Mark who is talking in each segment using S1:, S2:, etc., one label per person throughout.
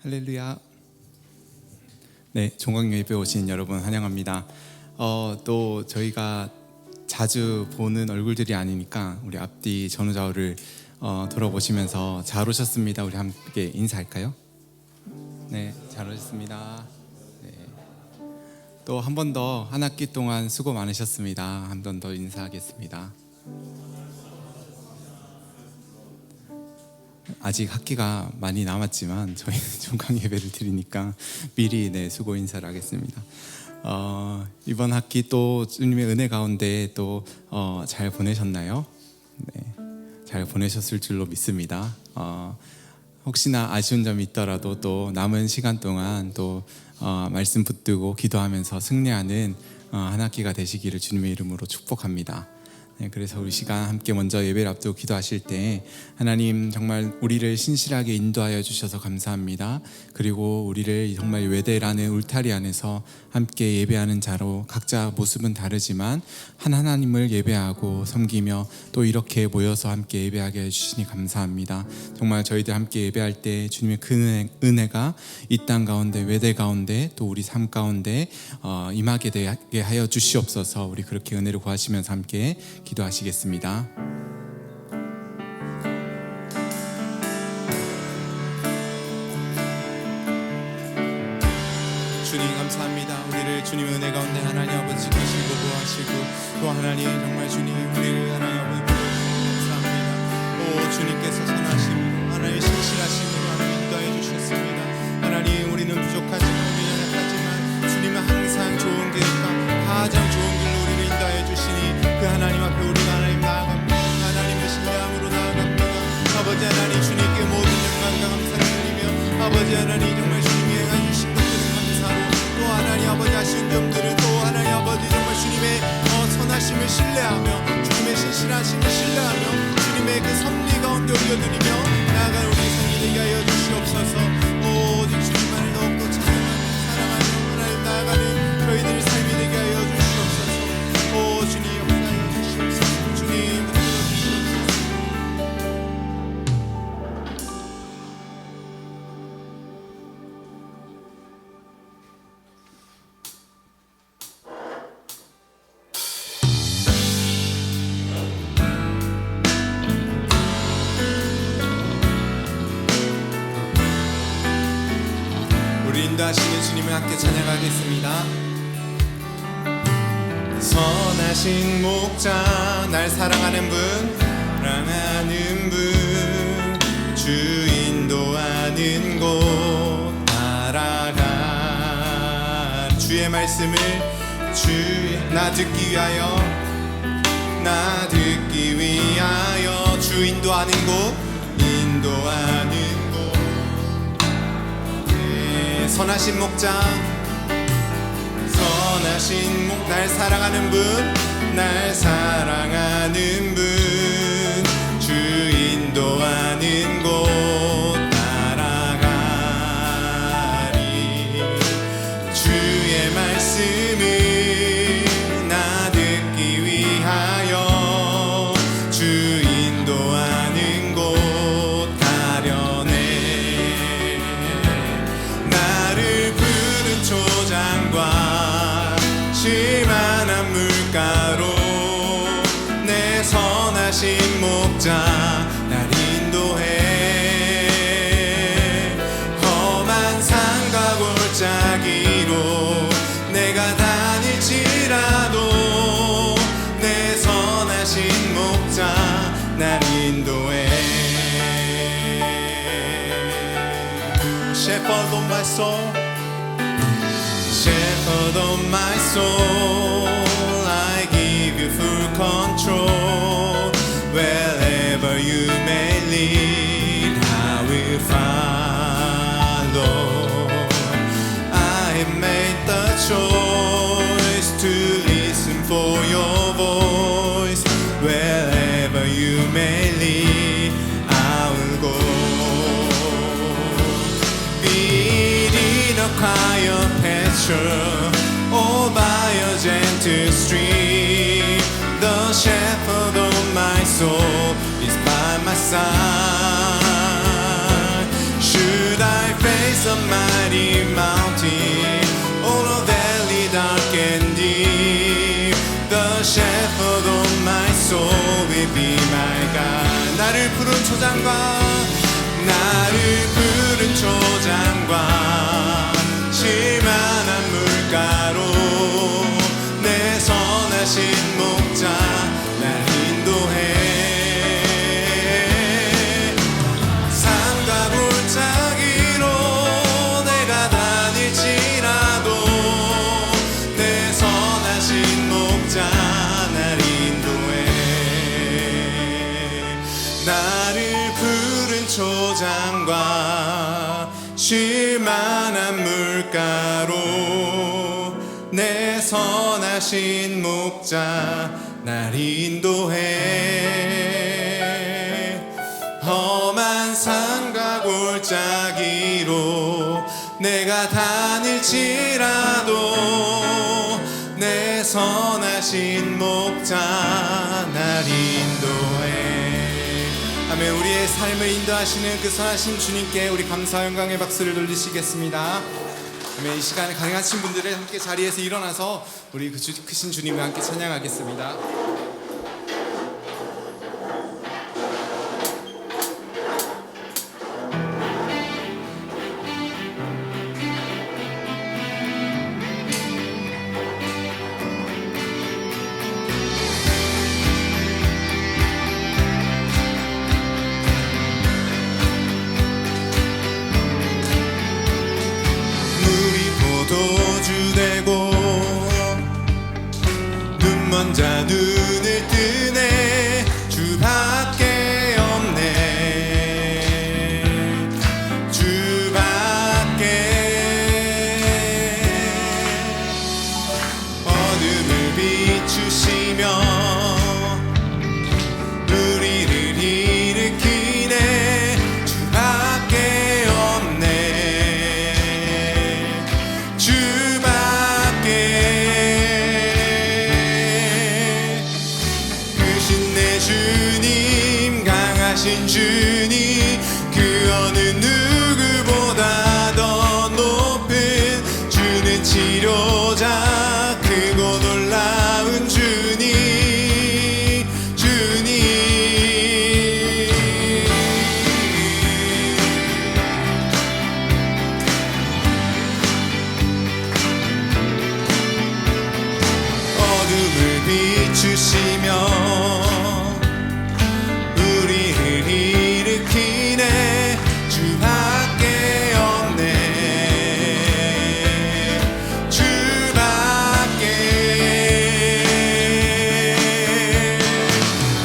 S1: 할렐루야. 네, 종강 예배 오신 여러분 환영합니다. 또 저희가 자주 보는 얼굴들이 아니니까 우리 앞뒤 전후좌우를 돌아보시면서 잘 오셨습니다. 우리 함께 인사할까요? 네, 잘 오셨습니다. 네. 또 한 번 더 한 학기 동안 수고 많으셨습니다. 한 번 더 인사하겠습니다. 아직 학기가 많이 남았지만 저희는 종강 예배를 드리니까 미리 수고 인사를 하겠습니다. 이번 학기 또 주님의 은혜 가운데 또 잘 보내셨나요? 네, 잘 보내셨을 줄로 믿습니다. 혹시나 아쉬운 점이 있더라도 또 남은 시간 동안 또 말씀 붙들고 기도하면서 승리하는 한 학기가 되시기를 주님의 이름으로 축복합니다. 네, 그래서 우리 시간 함께 먼저 예배를 앞두고 기도하실 때 하나님 정말 우리를 신실하게 인도하여 주셔서 감사합니다. 그리고 우리를 정말 외대라는 울타리 안에서 함께 예배하는 자로 각자 모습은 다르지만 한 하나님을 예배하고 섬기며 또 이렇게 모여서 함께 예배하게 해주시니 감사합니다. 정말 저희들 함께 예배할 때 주님의 그 은혜가 이 땅 가운데 외대 가운데 또 우리 삶 가운데 임하게 되게 하여 주시옵소서. 우리 그렇게 은혜를 구하시면서 함께 기도하시겠습니다. 주님 감사합니다. 우리를 주님의 은혜 가운데 하나님 아버지 지키시고 보호하시고 또 하나님 정말 주님 우리를 하나님 아버지 감사합니다. 주님께서 선하심 하나님 신실하심으로 하나님 인도해 주셨습니다. 하나님 우리는 부족하지만 미련하지만 주님은 항상 좋은 길과 가장 좋은 길로 우리를 인도해 주시니 그 하나님 앞에 우리가 하나님 나아갑니다. 하나님의 신뢰함으로 나아갑니다. 아버지 하나님 주님께 모든 영광과 감사를 드리며 아버지 하나님 정말 주님이 행한 신분들을 감사로 또 하나님 아버지 하신 점들을 또 하나님 아버지 정말 주님의 선하심을 신뢰하며 주님의 신실하심을 신뢰하며 주님의 그 섭리 가운데 올려드리며 나아갈 우리 삶이 되게 하여 주시옵소서. 오직 주님만을 더욱더 찬양하며 사랑하며 하나님 나아가는 저희들의 삶이 되게 하여 주시옵소서. 주님 역사하여 주시옵소서. 주님 붙들어 주시옵소서. 우리 인도하시는 주님을 함께 찬양하겠습니다. 선하신 목자 날 사랑하는 분 사랑하는 분 주 인도하는 곳 따라가 주의 말씀을 나 듣기 위하여 주 인도하는 곳 선하신 목자 날 사랑하는 분 주 인도하는 곳 따라가리 주의 말씀을 나 듣기 위하여 주 인도하는 곳 가려네 나를 푸른 초장과 실만한 물가로 내 선하신 목자 날 인도해 험한 산과 골짜기로 내가 다닐지라도 내 선하신 목자 날 인도해 Shepherd of my soul Shepherd of my soul, I give you full control. Wherever you may lead, I will follow. I have made the choice to listen for your voice. Wherever you may lead, I will go. Be in a quiet or by a gentle stream, the shepherd of my soul is by my side. Should I face some mighty mountain, on a valley dark and deep. The shepherd of my soul will be my God. 나를 푸른 초장과 나를 푸른 초장과 쉴만한 물가로 내 선하신 목자 날 인도해. 산과 골짜기로 내가 다닐지라도 내 선하신 목자 날 인도해. 나를 푸른 초장과 쉴만한 물가로 내 선하신 목자 날 인도해. 험한 산과 골짜기로 내가 다닐지라도 내 선하신 목자 날 인도해. 아멘. 우리의 삶을 인도하시는 그 선하신 주님께 우리 감사 영광의 박수를 돌리시겠습니다. 아멘. 이 시간에 가능하신 분들은 함께 자리에서 일어나서 우리 그 크신 주님을 함께 찬양하겠습니다. 도주 되고 눈먼 자 눈을 뜨네. 주밖에 없네. 주밖에. 어둠을 비추시며 우리를 일으키네. 주밖에 없네. 주님 강하신 주님 그 어느 누구보다 더 높은 주는 치료자 크고 놀라운 주님 주님. 어둠을 비추시며 일으키네. 주밖에 없네. 주밖에.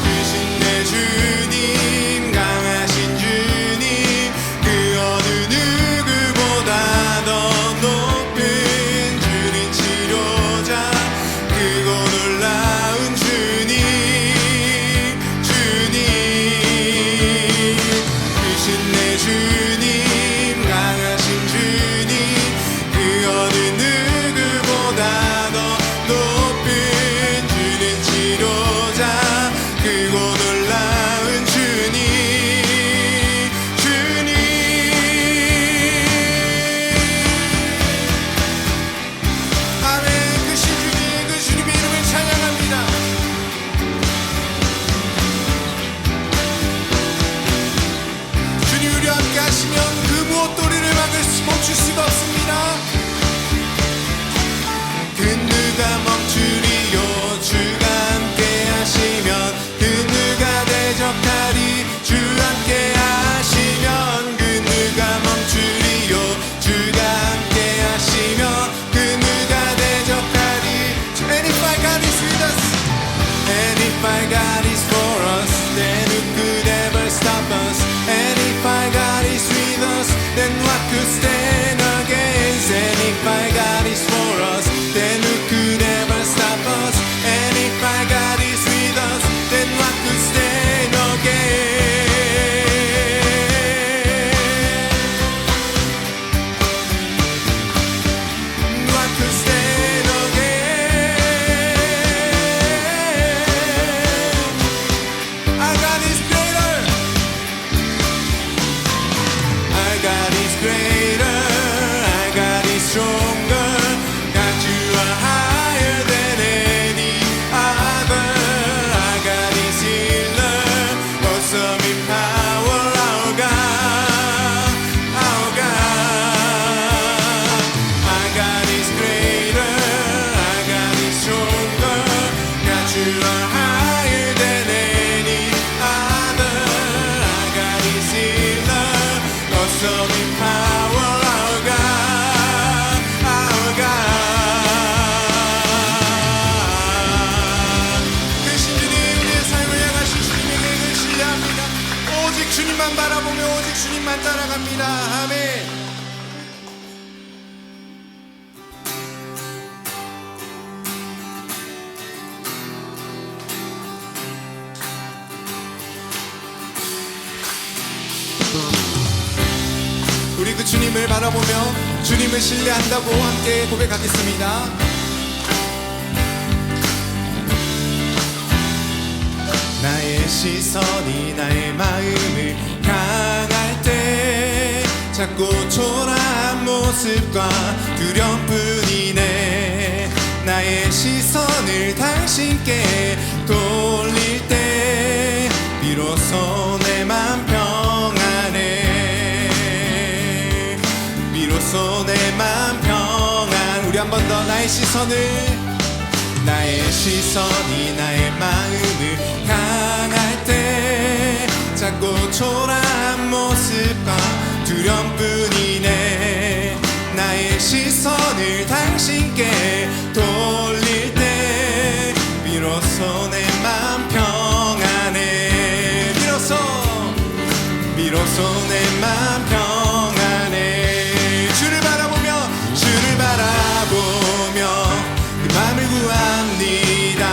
S1: 크신 내 주님 강하신 주님 그 어느 누구보다 더 높은 주님 치료자 크고 놀라운 주님 찬양 따라갑니다. 아멘. 우리 그 주님을 바라보며 주님을 신뢰한다고 함께 고백하겠습니다. 나의 시선이 나의 마음을 향할 때 자꾸 초라한 모습과 두려움뿐이네. 나의 시선을 당신께 돌릴 때 비로소 내 맘 평안해. 비로소 내 맘 평안. 우리 한 번 더. 나의 시선이 나의 마음을 향할 때 자꾸 초라한 모습과 두려움뿐이네. 나의 시선을 당신께 돌릴 때 비로소 내 맘 평안해. 비로소 내 맘 평안해. 주를 바라보며 그 맘을 구합니다.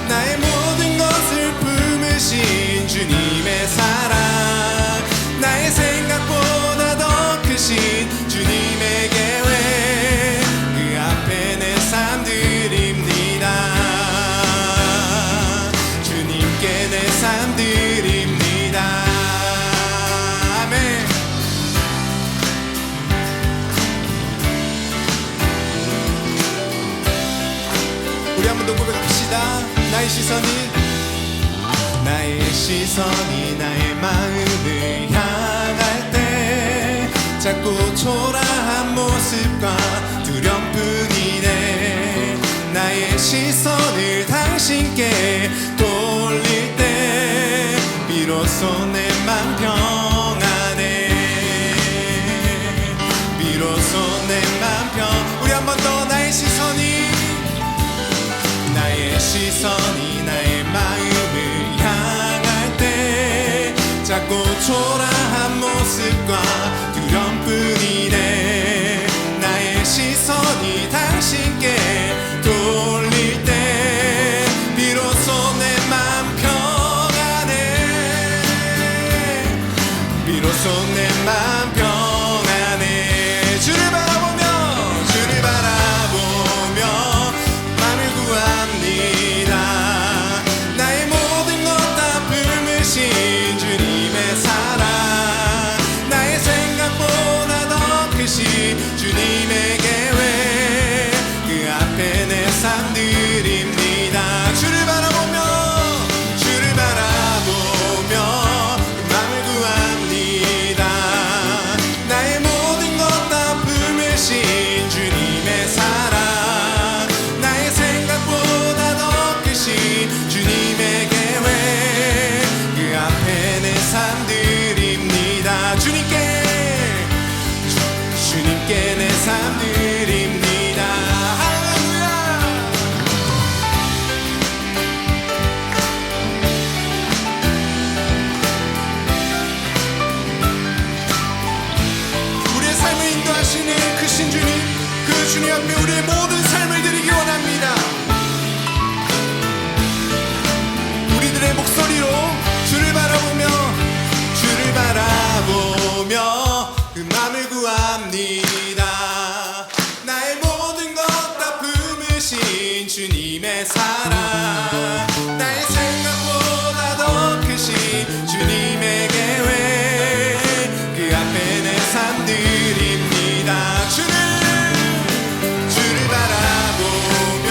S1: 나의 모든 것을 품으신 주님의 사랑, 나의 생각보다 더 크신 주님의 계획, 그 앞에 내 삶 드립니다. 주님께 내 삶 드립니다. 아멘. 우리 한 번 더 고백합시다. 나의 시선이 나의 마음을 향할 때 자꾸 초라한 모습과 두려움뿐이네. 나의 시선을 당신께 돌릴 때 비로소 내 맘 평안해. 비로소 내 맘 평. 우리 한 번 더. 나의 시선이 나의 마음을 향할 때 자꾸 초라한 모습과 두려움뿐이네. 나의 시선이 당신께 돌릴 때 비로소 내 맘 평안해. 비로소 내 맘 평안해. 주를 바라보며 맘을 구합니다. 나의 모든 것 다 품으신 주님의 사랑, 나의 생각보다 더 크신 주님의 계획, 그 앞에 내 삶 드립니다. 주를 바라보며 맘을 구합니다. 나의 모든 것 다 품으신 주님의 사랑, 나의 생각보다 더 크신 주님의 계획, 그 앞에 내 삶 드립니다. 주님께 내 삶 드립니다. 할렐루야. 우리의 삶을 인도하시는 크신 주님, 그 주님 앞에 우리의 모든 삶을 드리기 원합니다. 우리들의 목소리로 주를 바라보며 그 맘을 구합니다. 나의 모든 것 다 품으신 주님의 사랑, 나의 생각보다 더 크신 주님의 계획, 그 앞에 내 삶 드립니다. 주를 바라보며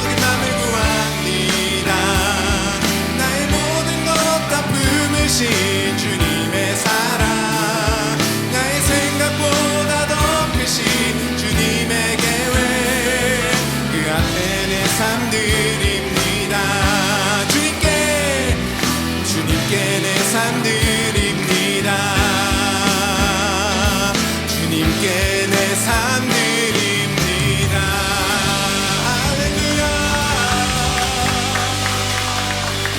S1: 그 맘을 구합니다. 나의 모든 것 다 품으신 주님의 사랑, 나의 생각보다 더 크신 주님의 계획, 그 앞에 내 삶 드립니다. 주님께 내 삶 드립니다. 주님께 내 삶 드립니다. 할렐루야.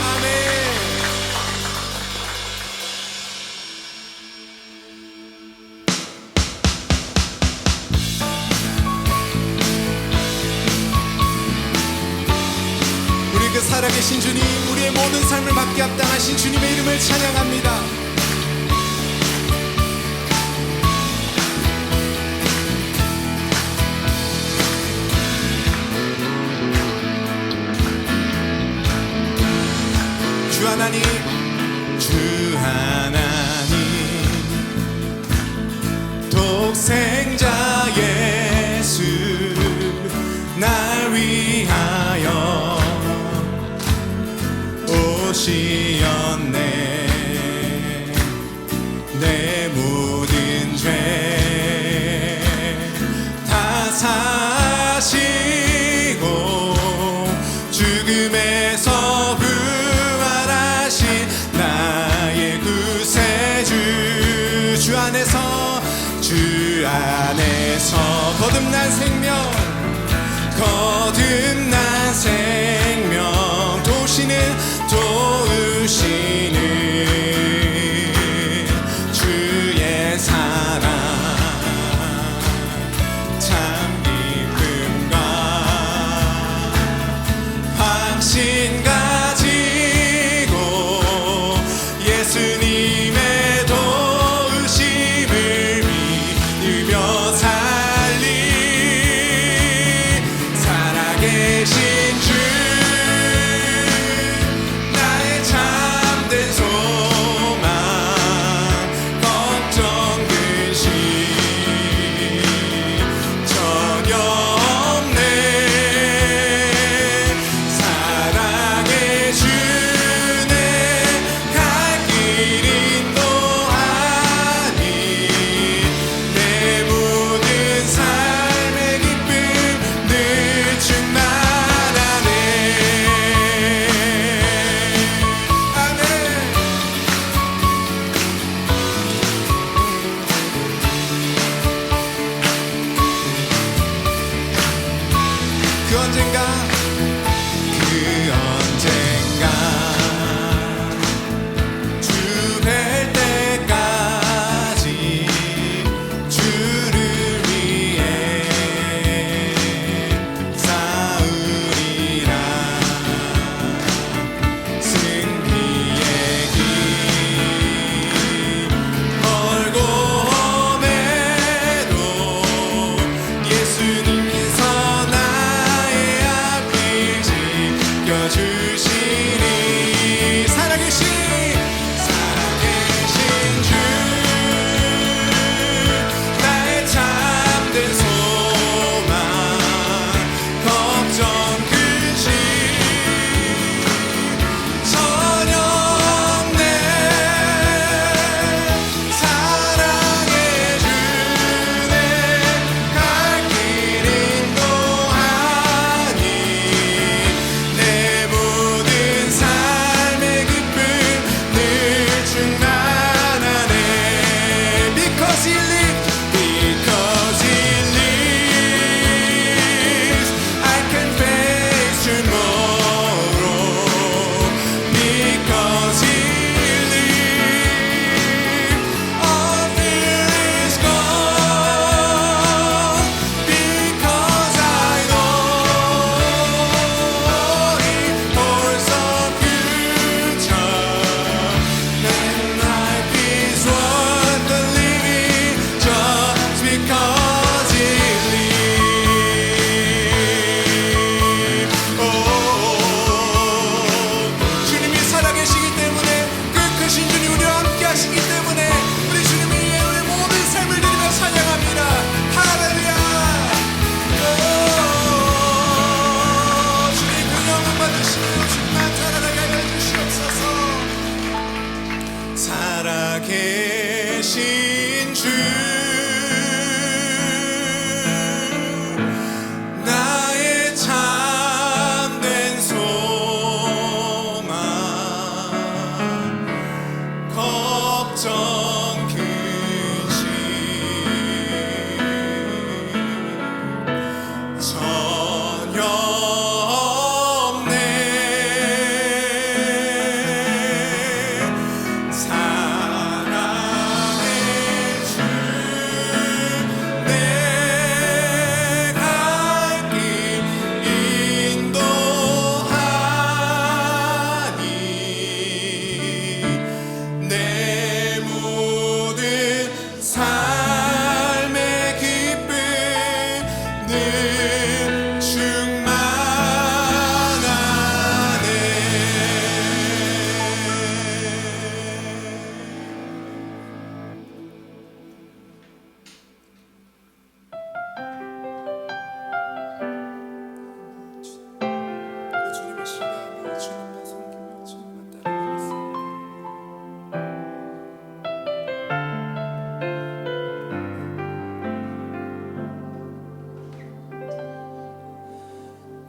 S1: 아멘. 살아계신 주님, 우리의 모든 삶을 맡게 합당하신 주님의 이름을 찬양합니다. 주 하나님, 주 하나님, 독생자 예수 날 위하여 오시었네. 내 모든 죄 다 사시고 죽음에서 부활하신 나의 구세주, 주 안에서 거듭난 생명, 거듭난 생명, 도우시는 주의 사랑, 참 기쁨과 확신 가지고 예수님의 도우심을 믿으며 살리 살아계신 주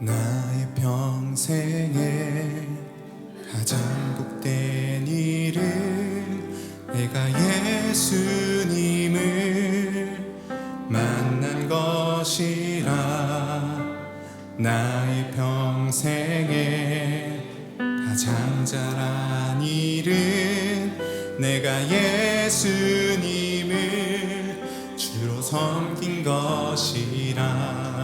S1: 나의 평생에 가장 복된 일은 내가 예수님을 만난 것이라. 나의 평생에 가장 잘한 일은 내가 예수님을 주로 섬긴 것이라.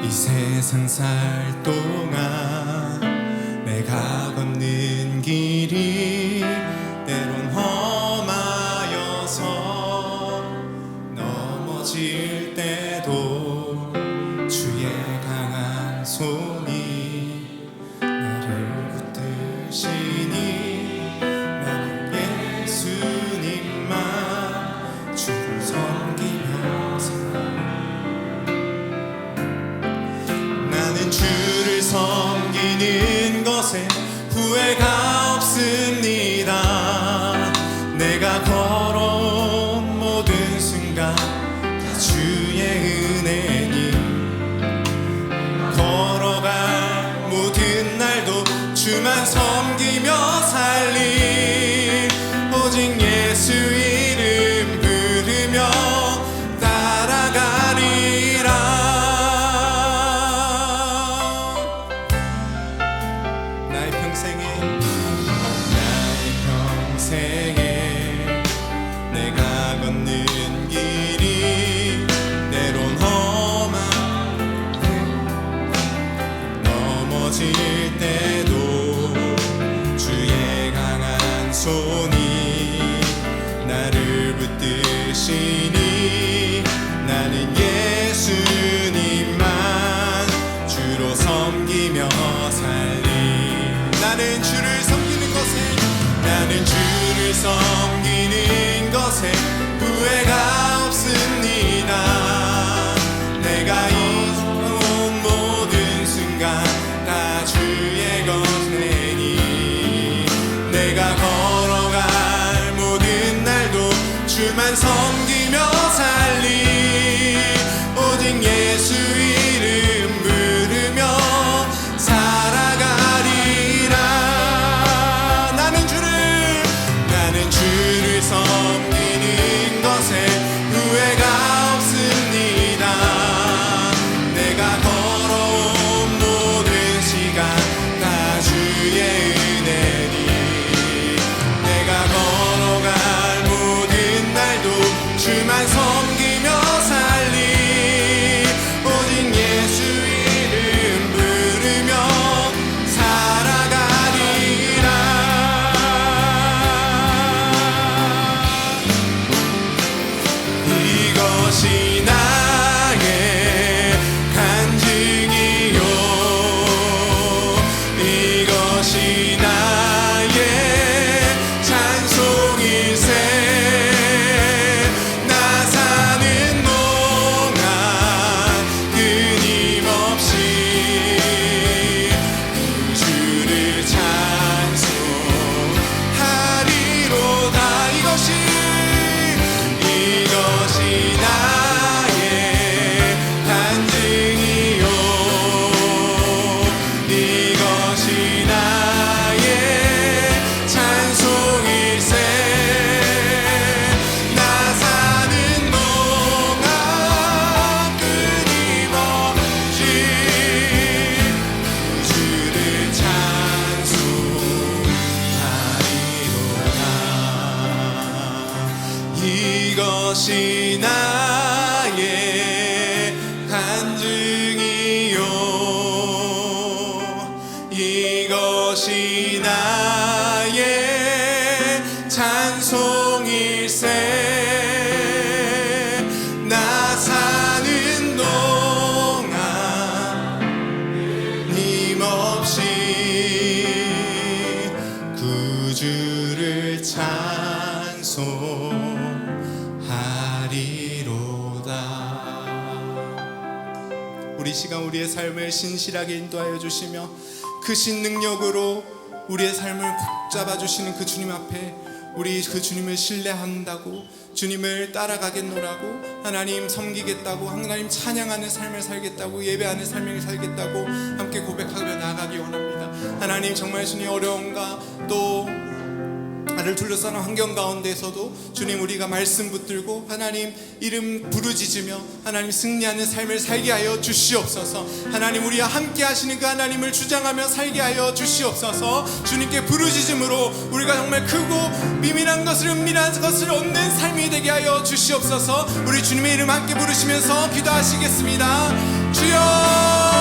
S1: 이 세상 살 동안 내가 걷는 길이 때론 험하여서 넘어질 때도 주의 강한 손이 나를 붙드시니 나는 예수님만 주를 섬기며 살아. 나는 주를 섬기는 것에 후회가 없습니다. 내가 걸어온 모든 순간 다 주의 은혜니, 걸어갈 모든 날도 주만 섬기며 살리. 오직 예수 이름 부르며 따라가리라. 나의 평생에 내가 걷는 길이 때론 험하고 넘어질 때도 주의 강한 손이 나를 붙드시니 나는 예수님만 주로 섬기며 살리. 나는 주를 섬기는 것에 후회가 없습니다. 내가 이룬 모든 순간 다 주의 것이니, 내가 걸어갈 모든 날도 주만 섬기며 살리. 오직 예수 이름 부르며 살아가리라. 주를 섬기는 것에 후회가 없습니다. 내가 걸어온 모든 시간 다 주의 은혜니, 내가 걸어갈 모든 날도 주만 섬기며 살리. 오직 예수 이름 부르며 살아가리라. 이것이 나의 간증이요, 이것이 나의 찬송일세. 나 사는 동안 끊임없이 그 주를 찬송하리로다. 이것이 나의 간증이요, 이것이 나의 찬송일세. 나 사는 동안 끊임없이 그 주를 찬송하리로다. 이것이 나의 간증이요, 이것이 나의 찬송일세. 나 사는 동안 힘없이 그 주를 찬송하리로다. 우리 시간 우리의 삶을 신실하게 인도하여 주시며 크신 능력으로 우리의 삶을 붙잡아 주시는 그 주님 앞에 우리 그 주님을 신뢰한다고, 주님을 따라가겠노라고, 하나님 섬기겠다고, 하나님 찬양하는 삶을 살겠다고, 예배하는 삶을 살겠다고 함께 고백하며 나아가기 원합니다. 하나님 정말 주님 어려움과 또 나를 둘러싸는 환경 가운데서도 주님 우리가 말씀 붙들고 하나님 이름 부르짖으며 하나님 승리하는 삶을 살게 하여 주시옵소서. 하나님 우리와 함께 하시는 그 하나님을 주장하며 살게 하여 주시옵소서. 주님께 부르짖음으로 우리가 정말 크고 비밀한 것을 은밀한 것을 얻는 삶이 되게 하여 주시옵소서. 우리 주님의 이름 함께 부르시면서 기도하시겠습니다. 주여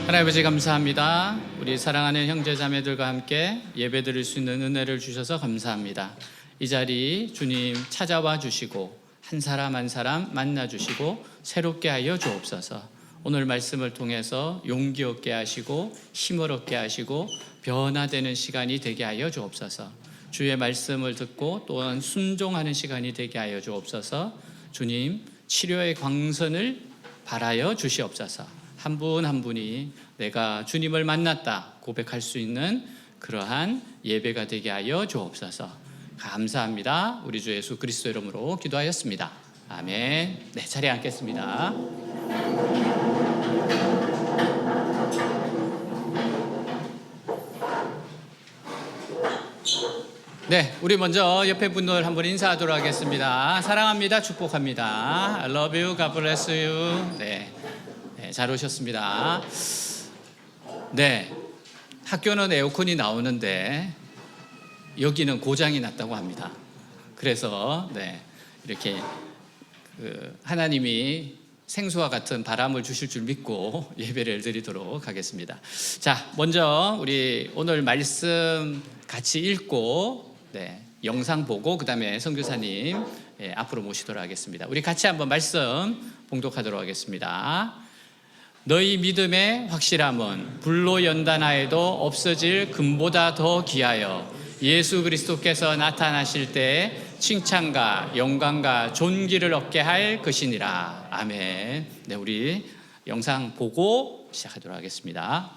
S2: 하나님 아버지 감사합니다. 우리 사랑하는 형제자매들과 함께 예배드릴 수 있는 은혜를 주셔서 감사합니다. 이 자리 주님 찾아와 주시고 한 사람 한 사람 만나 주시고 새롭게 하여 주옵소서. 오늘 말씀을 통해서 용기 얻게 하시고 힘을 얻게 하시고 변화되는 시간이 되게 하여 주옵소서. 주의 말씀을 듣고 또한 순종하는 시간이 되게 하여 주옵소서. 주님 치료의 광선을 발하여 주시옵소서. 한 분 한 분이 내가 주님을 만났다 고백할 수 있는 그러한 예배가 되게 하여 주옵소서. 감사합니다. 우리 주 예수 그리스도 이름으로 기도하였습니다. 아멘. 네, 자리에 앉겠습니다. 네, 우리 먼저 옆에 분들 한번 인사하도록 하겠습니다. 사랑합니다. 축복합니다. I love you. God bless you. 네, 잘 오셨습니다. 네, 학교는 에어컨이 나오는데 여기는 고장이 났다고 합니다. 그래서 이렇게 하나님이 생수와 같은 바람을 주실 줄 믿고 예배를 드리도록 하겠습니다. 자, 먼저 우리 오늘 말씀 같이 읽고 영상 보고 그 다음에 선교사님 앞으로 모시도록 하겠습니다. 우리 같이 한번 말씀 봉독하도록 하겠습니다. 너희 믿음의 확실함은 불로 연단하여도 없어질 금보다 더 귀하여 예수 그리스도께서 나타나실 때 칭찬과 영광과 존귀를 얻게 할 것이니라. 아멘. 네, 우리 영상 보고 시작하도록 하겠습니다.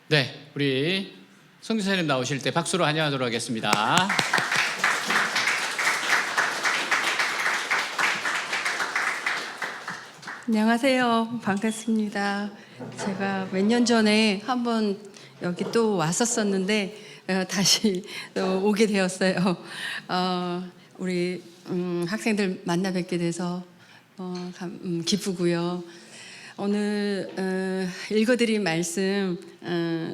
S2: 네, 우리 성교사님 나오실 때 박수로 환영하도록 하겠습니다.
S3: 안녕하세요. 반갑습니다. 제가 몇 년 전에 한번 여기 또 왔었었는데 다시 또 오게 되었어요. 우리 학생들 만나 뵙게 돼서 기쁘고요. 오늘 읽어드린 말씀,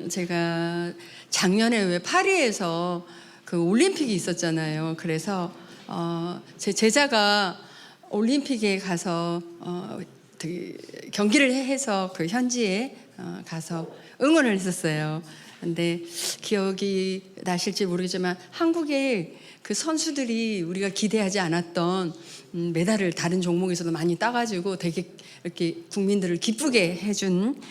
S3: 제가 작년에 왜 파리에서 그 올림픽이 있었잖아요. 그래서 제 제자가 올림픽에 가서 경기를 해서 그 현지에 가서 응원을 했었어요. 근데 기억이 나실지 모르겠지만 한국의 그 선수들이 우리가 기대하지 않았던 메달을 다른 종목에서도 많이 따가지고 되게 이렇게 국민들을 기쁘게 해준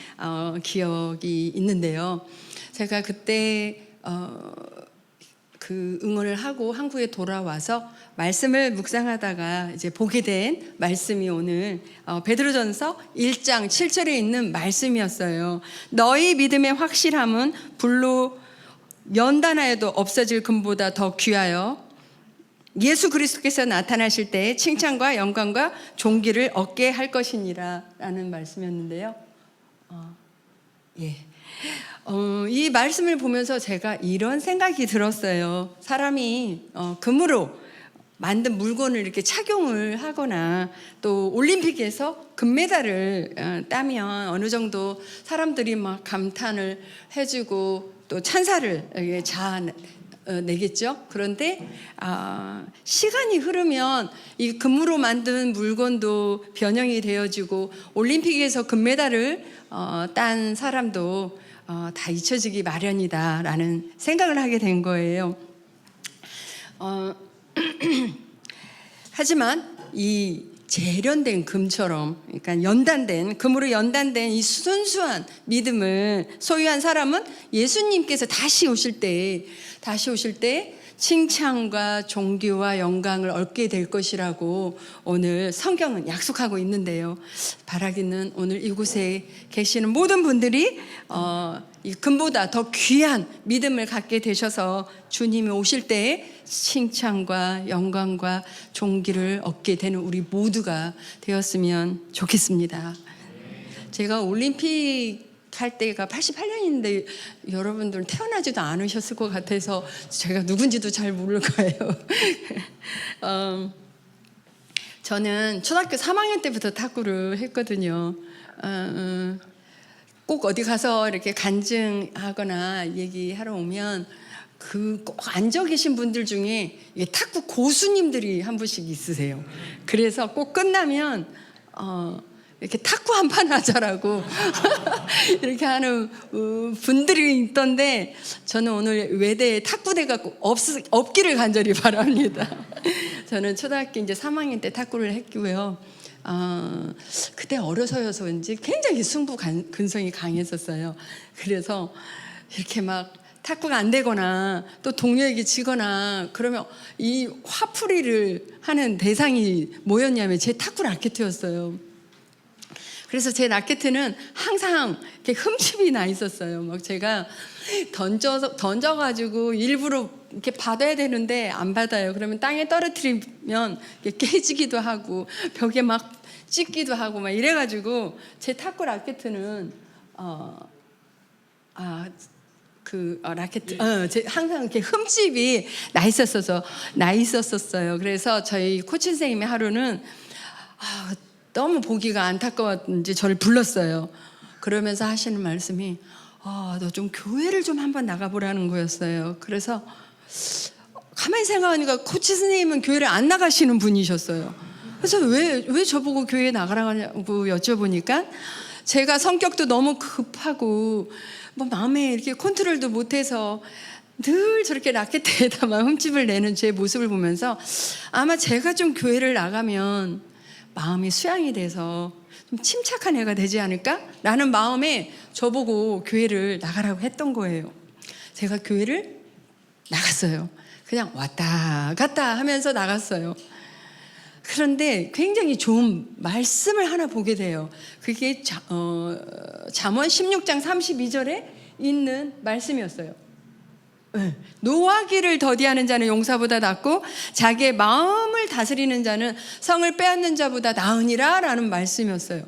S3: 기억이 있는데요. 제가 그때 그 응원을 하고 한국에 돌아와서 말씀을 묵상하다가 이제 보게 된 말씀이 오늘 베드로전서 1장 7절에 있는 말씀이었어요. 너희 믿음의 확실함은 불로 연단하여도 없어질 금보다 더 귀하여 예수 그리스도께서 나타나실 때 칭찬과 영광과 존귀를 얻게 할 것이니라 라는 말씀이었는데요. 이 말씀을 보면서 제가 이런 생각이 들었어요. 사람이 금으로 만든 물건을 이렇게 착용을 하거나 또 올림픽에서 금메달을 따면 어느 정도 사람들이 막 감탄을 해주고 또 찬사를 자아내겠죠. 그런데 시간이 흐르면 이 금으로 만든 물건도 변형이 되어지고 올림픽에서 금메달을 딴 사람도 다 잊혀지기 마련이다라는 생각을 하게 된 거예요. 하지만 이 재련된 금처럼, 그러니까 연단된 금으로 연단된 이 순수한 믿음을 소유한 사람은 예수님께서 다시 오실 때 칭찬과 존귀와 영광을 얻게 될 것이라고 오늘 성경은 약속하고 있는데요. 바라기는 오늘 이곳에 계시는 모든 분들이 이 금보다 더 귀한 믿음을 갖게 되셔서 주님이 오실 때 칭찬과 영광과 존귀를 얻게 되는 우리 모두가 되었으면 좋겠습니다. 제가 올림픽 할 때가 88년인데 여러분들은 태어나지도 않으셨을 것 같아서 제가 누군지도 잘 모를 거예요. 저는 초등학교 3학년 때부터 탁구를 했거든요. 꼭 어디 가서 이렇게 간증하거나 얘기하러 오면 그 꼭 앉아 계신 분들 중에 탁구 고수님들이 한 분씩 있으세요. 그래서 꼭 끝나면 이렇게 탁구 한 판 하자라고 이렇게 하는 분들이 있던데 저는 오늘 외대에 탁구대가 없기를 간절히 바랍니다. 저는 초등학교 이제 3학년 때 탁구를 했고요. 그때 어려서여서인지 굉장히 승부 근성이 강했었어요. 그래서 이렇게 막 탁구가 안 되거나 또 동료에게 지거나 그러면 이 화풀이를 하는 대상이 뭐였냐면 제 탁구 라켓이었어요. 그래서 제 라켓은 항상 이렇게 흠집이 나 있었어요. 막 제가 던져가지고 일부러 이렇게 받아야 되는데 안 받아요. 그러면 땅에 떨어뜨리면 깨지기도 하고 벽에 막 찍기도 하고 막 이래가지고 제 탁구 라켓은 항상 이렇게 흠집이 나 있었어요. 그래서 저희 코치 선생님이 하루는 너무 보기가 안타까웠는지 저를 불렀어요. 그러면서 하시는 말씀이 너 좀 교회를 좀 한번 나가보라는 거였어요. 그래서 가만히 생각하니까 코치 선생님은 교회를 안 나가시는 분이셨어요. 그래서 왜 저보고 교회 나가라고 여쭤보니까 제가 성격도 너무 급하고 뭐 마음에 이렇게 컨트롤도 못해서 늘 저렇게 라켓에다만 흠집을 내는 제 모습을 보면서 아마 제가 좀 교회를 나가면 마음이 수양이 돼서 좀 침착한 애가 되지 않을까? 라는 마음에 저보고 교회를 나가라고 했던 거예요. 제가 교회를 나갔어요. 그냥 왔다 갔다 하면서 나갔어요. 그런데 굉장히 좋은 말씀을 하나 보게 돼요. 그게 잠언 16장 32절에 있는 말씀이었어요. 네. 노하기를 더디하는 자는 용사보다 낫고 자기의 마음을 다스리는 자는 성을 빼앗는 자보다 나으니라 라는 말씀이었어요.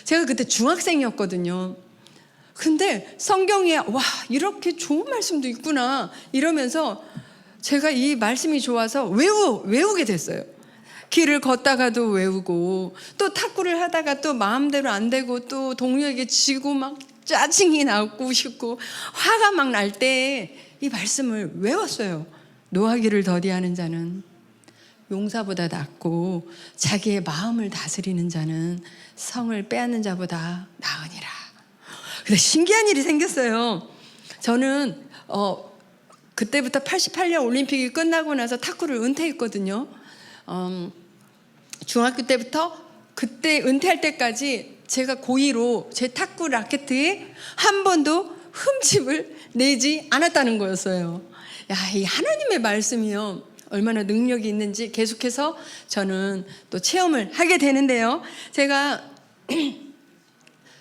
S3: 제가 그때 중학생이었거든요. 근데 성경에 와 이렇게 좋은 말씀도 있구나 이러면서 제가 이 말씀이 좋아서 외우게 됐어요. 길을 걷다가도 외우고 또 탁구를 하다가 또 마음대로 안 되고 또 동료에게 지고 막 짜증이 나고 싶고 화가 막 날 때 이 말씀을 외웠어요. 노하기를 더디하는 자는 용사보다 낫고 자기의 마음을 다스리는 자는 성을 빼앗는 자보다 나으니라. 근데 신기한 일이 생겼어요. 저는 그때부터 88년 올림픽이 끝나고 나서 탁구를 은퇴했거든요. 중학교 때부터 그때 은퇴할 때까지 제가 고2로 제 탁구 라켓에 한 번도 흠집을 내지 않았다는 거였어요. 야, 이 하나님의 말씀이요. 얼마나 능력이 있는지 계속해서 저는 또 체험을 하게 되는데요. 제가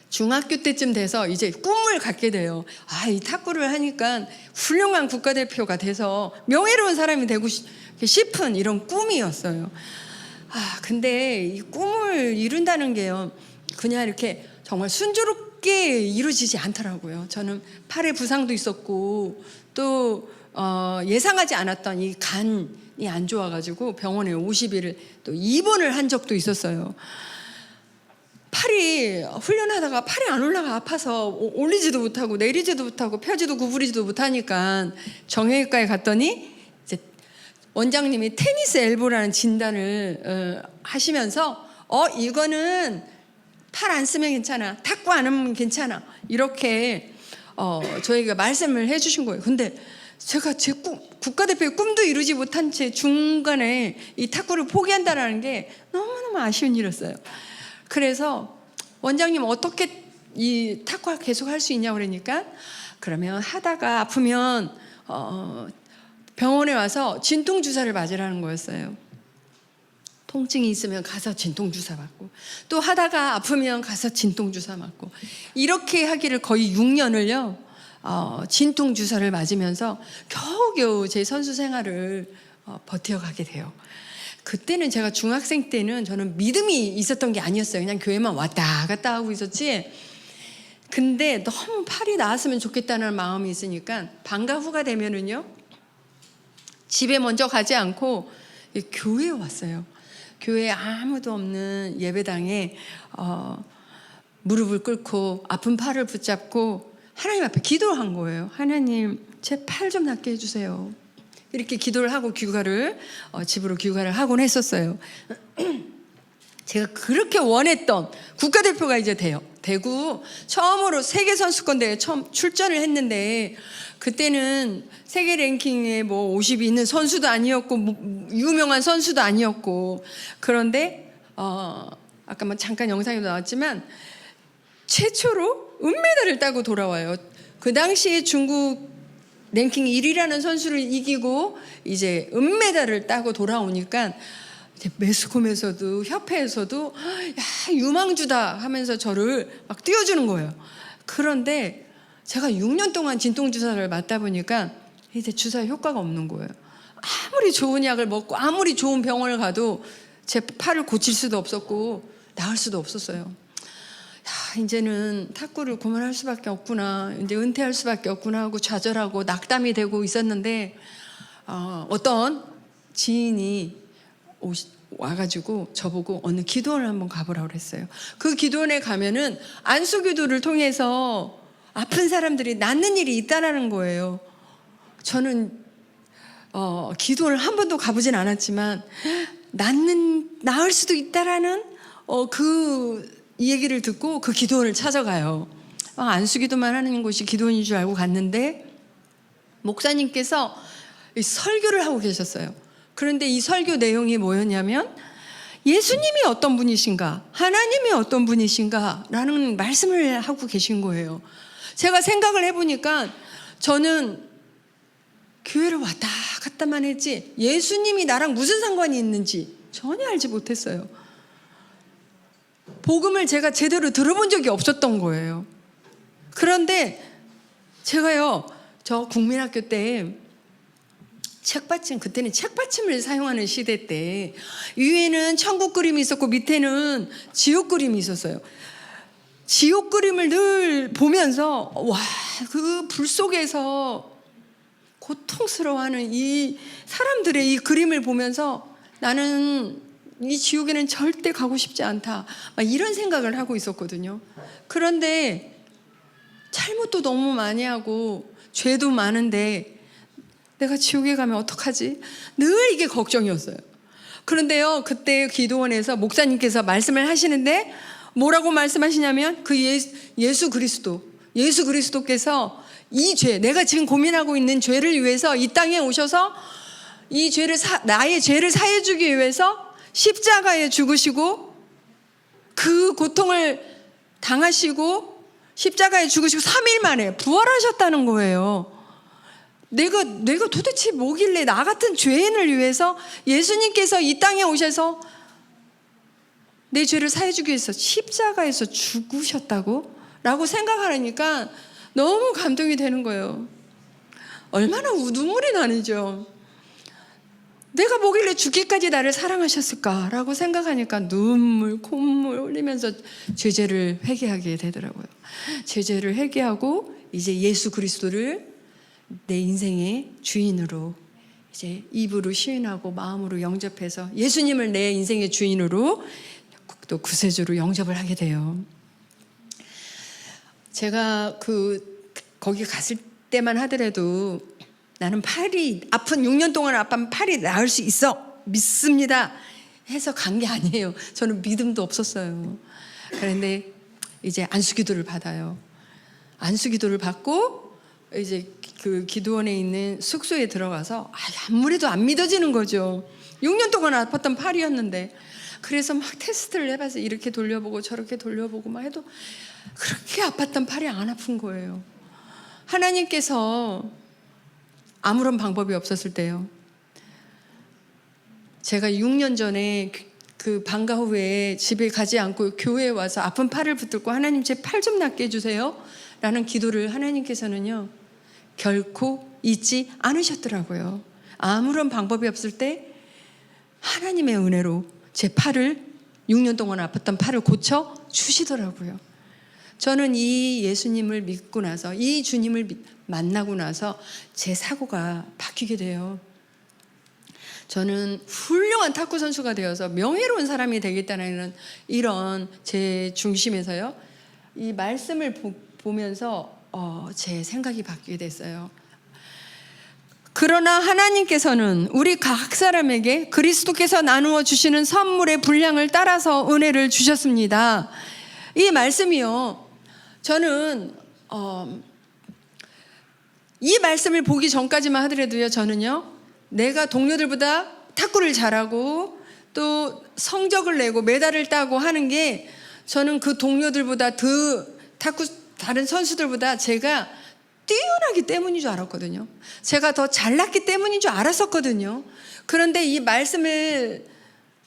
S3: 중학교 때쯤 돼서 이제 꿈을 갖게 돼요. 이 탁구를 하니까 훌륭한 국가대표가 돼서 명예로운 사람이 되고 싶은 이런 꿈이었어요. 근데 이 꿈을 이룬다는 게요. 그냥 이렇게 정말 순조롭게 이루어지지 않더라고요. 저는 팔에 부상도 있었고 또 예상하지 않았던 이 간이 안 좋아가지고 병원에 50일을 또 입원을 한 적도 있었어요. 팔이 훈련하다가 팔이 안 올라가 아파서 올리지도 못하고 내리지도 못하고 펴지도 구부리지도 못하니까 정형외과에 갔더니 이제 원장님이 테니스 엘보라는 진단을 하시면서 이거는 팔 안 쓰면 괜찮아, 탁구 안 하면 괜찮아 이렇게 저희가 말씀을 해주신 거예요. 근데 제가 제 국가대표의 꿈도 이루지 못한 채 중간에 이 탁구를 포기한다라는 게 너무너무 아쉬운 일이었어요. 그래서 원장님 어떻게 이 탁구 계속 할 수 있냐고 그러니까 그러면 하다가 아프면 병원에 와서 진통주사를 맞으라는 거였어요. 통증이 있으면 가서 진통주사 맞고 또 하다가 아프면 가서 진통주사 맞고 이렇게 하기를 거의 6년을요 진통주사를 맞으면서 겨우겨우 제 선수 생활을 버텨가게 돼요. 그때는 제가 중학생 때는 저는 믿음이 있었던 게 아니었어요. 그냥 교회만 왔다 갔다 하고 있었지. 근데 너무 팔이 나았으면 좋겠다는 마음이 있으니까 방과 후가 되면은요 집에 먼저 가지 않고 교회에 왔어요. 교회에 아무도 없는 예배당에 무릎을 꿇고 아픈 팔을 붙잡고 하나님 앞에 기도한 거예요. 하나님 제 팔 좀 낫게 해주세요. 이렇게 기도를 하고 집으로 귀가를 하곤 했었어요. 제가 그렇게 원했던 국가대표가 이제 돼요. 되고 처음으로 세계선수권대회에 처음 출전을 했는데 그때는 세계 랭킹에 50이 있는 선수도 아니었고 유명한 선수도 아니었고 그런데 아까 잠깐 영상에도 나왔지만 최초로 은메달을 따고 돌아와요. 그 당시에 중국 랭킹 1위라는 선수를 이기고 이제 은메달을 따고 돌아오니까 이제 매스컴에서도 협회에서도 야 유망주다 하면서 저를 막 띄워주는 거예요. 그런데 제가 6년 동안 진통주사를 맞다 보니까 이제 주사 효과가 없는 거예요. 아무리 좋은 약을 먹고 아무리 좋은 병원을 가도 제 팔을 고칠 수도 없었고 나을 수도 없었어요. 이제는 탁구를 그만할 수밖에 없구나, 이제 은퇴할 수밖에 없구나 하고 좌절하고 낙담이 되고 있었는데 어떤 지인이 와가지고 저보고 어느 기도원을 한번 가보라고 그랬어요. 그 기도원에 가면은 안수기도를 통해서 아픈 사람들이 낫는 일이 있다라는 거예요. 저는 기도원을 한 번도 가보진 않았지만 나을 수도 있다라는 이 얘기를 듣고 그 기도원을 찾아가요. 안수기도만 하는 곳이 기도원인 줄 알고 갔는데 목사님께서 설교를 하고 계셨어요. 그런데 이 설교 내용이 뭐였냐면 예수님이 어떤 분이신가, 하나님이 어떤 분이신가 라는 말씀을 하고 계신 거예요. 제가 생각을 해보니까 저는 교회를 왔다 갔다만 했지 예수님이 나랑 무슨 상관이 있는지 전혀 알지 못했어요. 복음을 제가 제대로 들어본 적이 없었던 거예요. 그런데 제가요, 저 국민학교 때 책받침, 그때는 책받침을 사용하는 시대 때 위에는 천국 그림이 있었고 밑에는 지옥 그림이 있었어요. 지옥 그림을 늘 보면서 와, 그 불 속에서 고통스러워하는 이 사람들의 이 그림을 보면서 나는 이 지옥에는 절대 가고 싶지 않다, 막 이런 생각을 하고 있었거든요. 그런데 잘못도 너무 많이 하고 죄도 많은데 내가 지옥에 가면 어떡하지? 늘 이게 걱정이었어요. 그런데요, 그때 기도원에서 목사님께서 말씀을 하시는데 뭐라고 말씀하시냐면 그 예수 그리스도께서 이 죄, 내가 지금 고민하고 있는 죄를 위해서 이 땅에 오셔서 이 죄를 나의 죄를 사해 주기 위해서 십자가에 죽으시고 그 고통을 당하시고 십자가에 죽으시고 3일 만에 부활하셨다는 거예요. 내가 도대체 뭐길래 나 같은 죄인을 위해서 예수님께서 이 땅에 오셔서 내 죄를 사해 주기 위해서 십자가에서 죽으셨다고? 라고 생각하니까 너무 감동이 되는 거예요. 얼마나 눈물이 나는지요. 내가 뭐길래 죽기까지 나를 사랑하셨을까라고 생각하니까 눈물, 콧물 흘리면서 죄를 회개하게 되더라고요. 죄를 회개하고 이제 예수 그리스도를 내 인생의 주인으로 이제 입으로 시인하고 마음으로 영접해서 예수님을 내 인생의 주인으로 또 구세주로 영접을 하게 돼요. 제가 거기 갔을 때만 하더라도 나는 아픈 6년 동안 아픈 팔이 나을 수 있어 믿습니다 해서 간 게 아니에요. 저는 믿음도 없었어요. 그런데 이제 안수기도를 받아요. 안수기도를 받고 이제 그 기도원에 있는 숙소에 들어가서 아무래도 안 믿어지는 거죠. 6년 동안 아팠던 팔이었는데. 그래서 막 테스트를 해봐서 이렇게 돌려보고 저렇게 돌려보고 막 해도 그렇게 아팠던 팔이 안 아픈 거예요. 하나님께서 아무런 방법이 없었을 때요, 제가 6년 전에 그 방과 후에 집에 가지 않고 교회에 와서 아픈 팔을 붙들고 하나님 제 팔 좀 낫게 해주세요 라는 기도를 하나님께서는요 결코 잊지 않으셨더라고요. 아무런 방법이 없을 때 하나님의 은혜로 제 팔을 6년 동안 아팠던 팔을 고쳐 주시더라고요. 저는 이 예수님을 믿고 나서 이 주님을 만나고 나서 제 사고가 바뀌게 돼요. 저는 훌륭한 탁구 선수가 되어서 명예로운 사람이 되겠다는 이런 제 중심에서요 이 말씀을 보면서 제 생각이 바뀌게 됐어요. 그러나 하나님께서는 우리 각 사람에게 그리스도께서 나누어 주시는 선물의 분량을 따라서 은혜를 주셨습니다. 이 말씀이요, 저는 이 말씀을 보기 전까지만 하더라도요, 저는요 내가 동료들보다 탁구를 잘하고 또 성적을 내고 메달을 따고 하는 게 저는 그 동료들보다 다른 선수들보다 제가 뛰어나기 때문인 줄 알았거든요. 제가 더 잘났기 때문인 줄 알았었거든요. 그런데 이 말씀을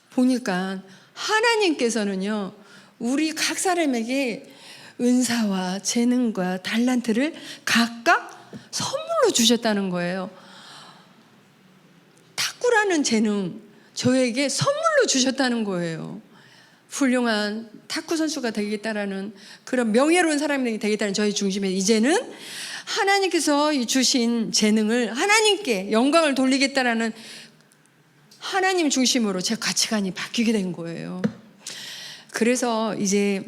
S3: 보니까 하나님께서는요 우리 각 사람에게 은사와 재능과 달란트를 각각 선물로 주셨다는 거예요. 탁구라는 재능 저에게 선물로 주셨다는 거예요. 훌륭한 탁구 선수가 되겠다라는 그런 명예로운 사람이 되겠다는 저희 중심에 이제는 하나님께서 주신 재능을 하나님께 영광을 돌리겠다라는 하나님 중심으로 제 가치관이 바뀌게 된 거예요. 그래서 이제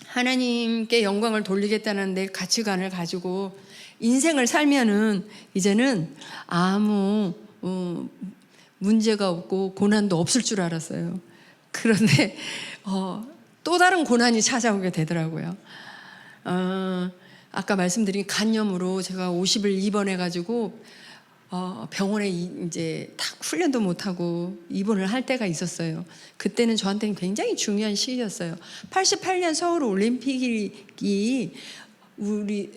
S3: 하나님께 영광을 돌리겠다는 내 가치관을 가지고 인생을 살면은 이제는 아무 문제가 없고 고난도 없을 줄 알았어요. 그런데 또 다른 고난이 찾아오게 되더라고요. 아까 말씀드린 간염으로 제가 50일 입원해가지고 병원에 이제 딱 훈련도 못하고 입원을 할 때가 있었어요. 그때는 저한테는 굉장히 중요한 시기였어요. 88년 서울 올림픽이 우리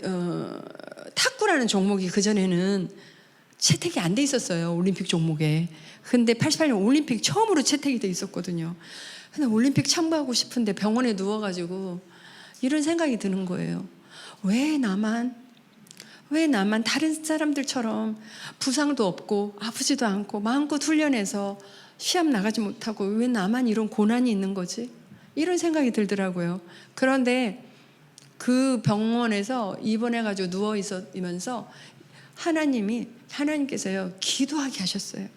S3: 탁구라는 종목이 그전에는 채택이 안 돼 있었어요. 올림픽 종목에. 근데 88년 올림픽 처음으로 채택이 돼 있었거든요. 근데 올림픽 참가하고 싶은데 병원에 누워가지고 이런 생각이 드는 거예요. 왜 나만 왜 나만 다른 사람들처럼 부상도 없고 아프지도 않고 마음껏 훈련해서 시합 나가지 못하고 왜 나만 이런 고난이 있는 거지? 이런 생각이 들더라고요. 그런데 그 병원에서 입원해가지고 누워 있으면서 하나님께서요 기도하게 하셨어요.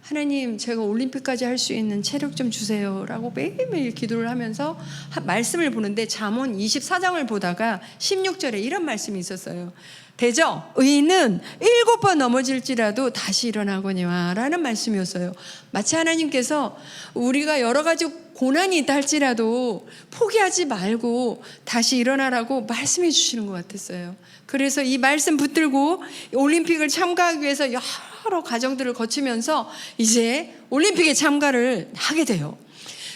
S3: 하나님, 제가 올림픽까지 할 수 있는 체력 좀 주세요라고 매일매일 기도를 하면서 말씀을 보는데 잠언 24장을 보다가 16절에 이런 말씀이 있었어요. 대저 의인은 7번 넘어질지라도 다시 일어나거니와 라는 말씀이었어요. 마치 하나님께서 우리가 여러 가지 고난이 있다 할지라도 포기하지 말고 다시 일어나라고 말씀해 주시는 것 같았어요. 그래서 이 말씀 붙들고 올림픽을 참가하기 위해서 여러 과정들을 거치면서 이제 올림픽에 참가를 하게 돼요.